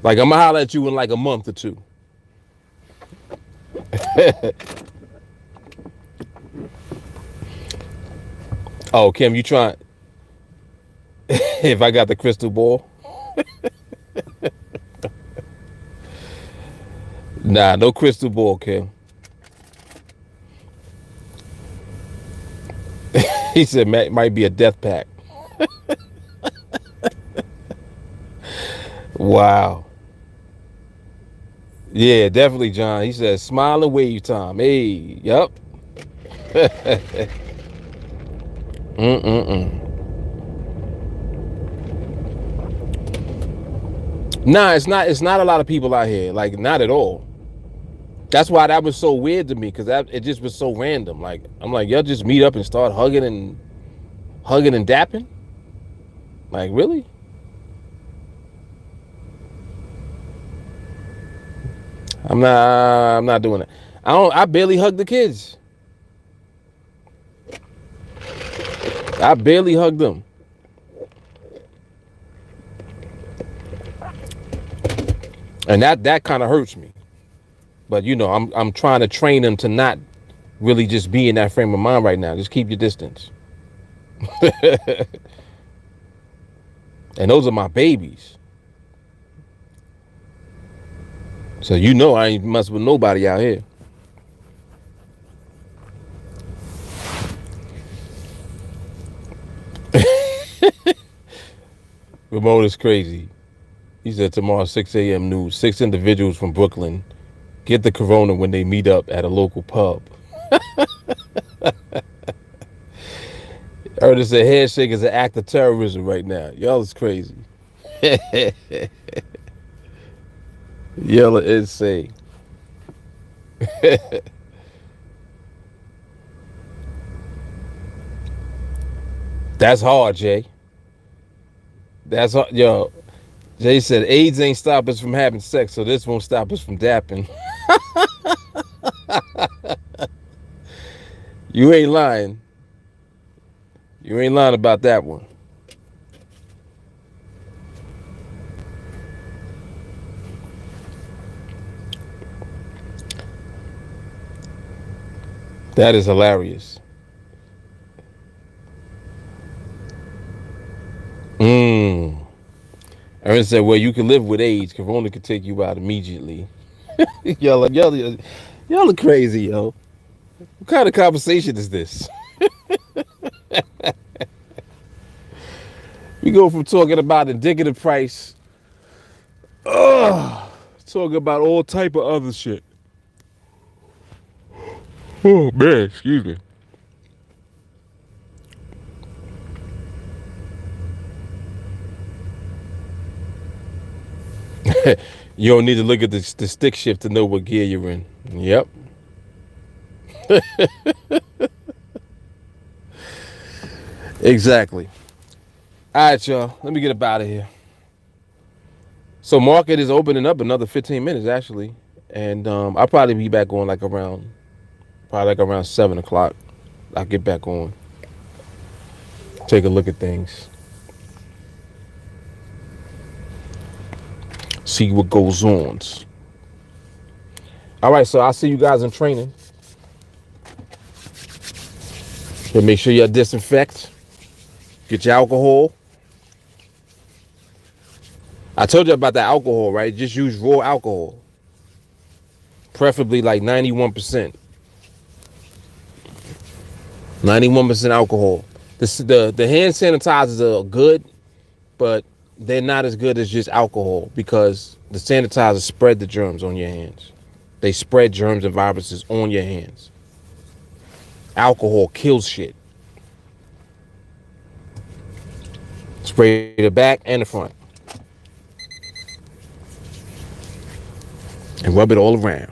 Like, I'm gonna holler at you in like a month or 2. Oh, Kim, you trying? If I got the crystal ball? Nah, no crystal ball, Kim. He said might be a death pact. Wow. Yeah, definitely, John. He said smile and wave time. Hey, yep. Nah, it's not a lot of people out here. Like, not at all. That's why that was so weird to me, because it just was so random. Like, I'm like, y'all just meet up and start hugging and dapping? Like, really? I'm not doing it. I barely hug the kids. I barely hug them. And that kind of hurts me. But I'm trying to train them to not really just be in that frame of mind right now. Just keep your distance. And those are my babies. So I ain't messing with nobody out here. Ramon is crazy. He said tomorrow 6 a.m. news. 6 individuals from Brooklyn get the corona when they meet up at a local pub. Ernest said handshake is an act of terrorism right now. Y'all is crazy. Y'all are insane. That's hard, Jay. That's hard. Yo, Jay said AIDS ain't stop us from having sex, so this won't stop us from dapping. You ain't lying. You ain't lying about that one. That is hilarious. Aaron said, well, you can live with AIDS. Corona could take you out immediately. y'all are crazy, yo. What kind of conversation is this? We go from talking about indicative price, talking about all type of other shit. Oh, man, excuse me. You don't need to look at the stick shift to know what gear you're in. Yep. Exactly. All right, y'all. Let me get up out of here. So market is opening up another 15 minutes, actually. And I'll probably be back on around 7 o'clock. I'll get back on. Take a look at things. See what goes on. All right, so I'll see you guys in training. But make sure you disinfect. Get your alcohol. I told you about the alcohol, right? Just use raw alcohol. Preferably like 91%. 91% alcohol. The hand sanitizers are good, but they're not as good as just alcohol because the sanitizers spread the germs on your hands. They spread germs and viruses on your hands. Alcohol kills shit. Spray the back and the front. And rub it all around.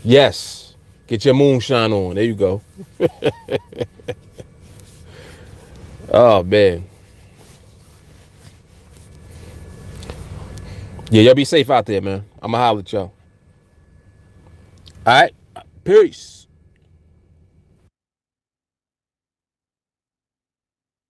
Yes. Get your moonshine on. There you go. Oh, man. Yeah, y'all be safe out there, man. I'ma holler at y'all. All right. Peace.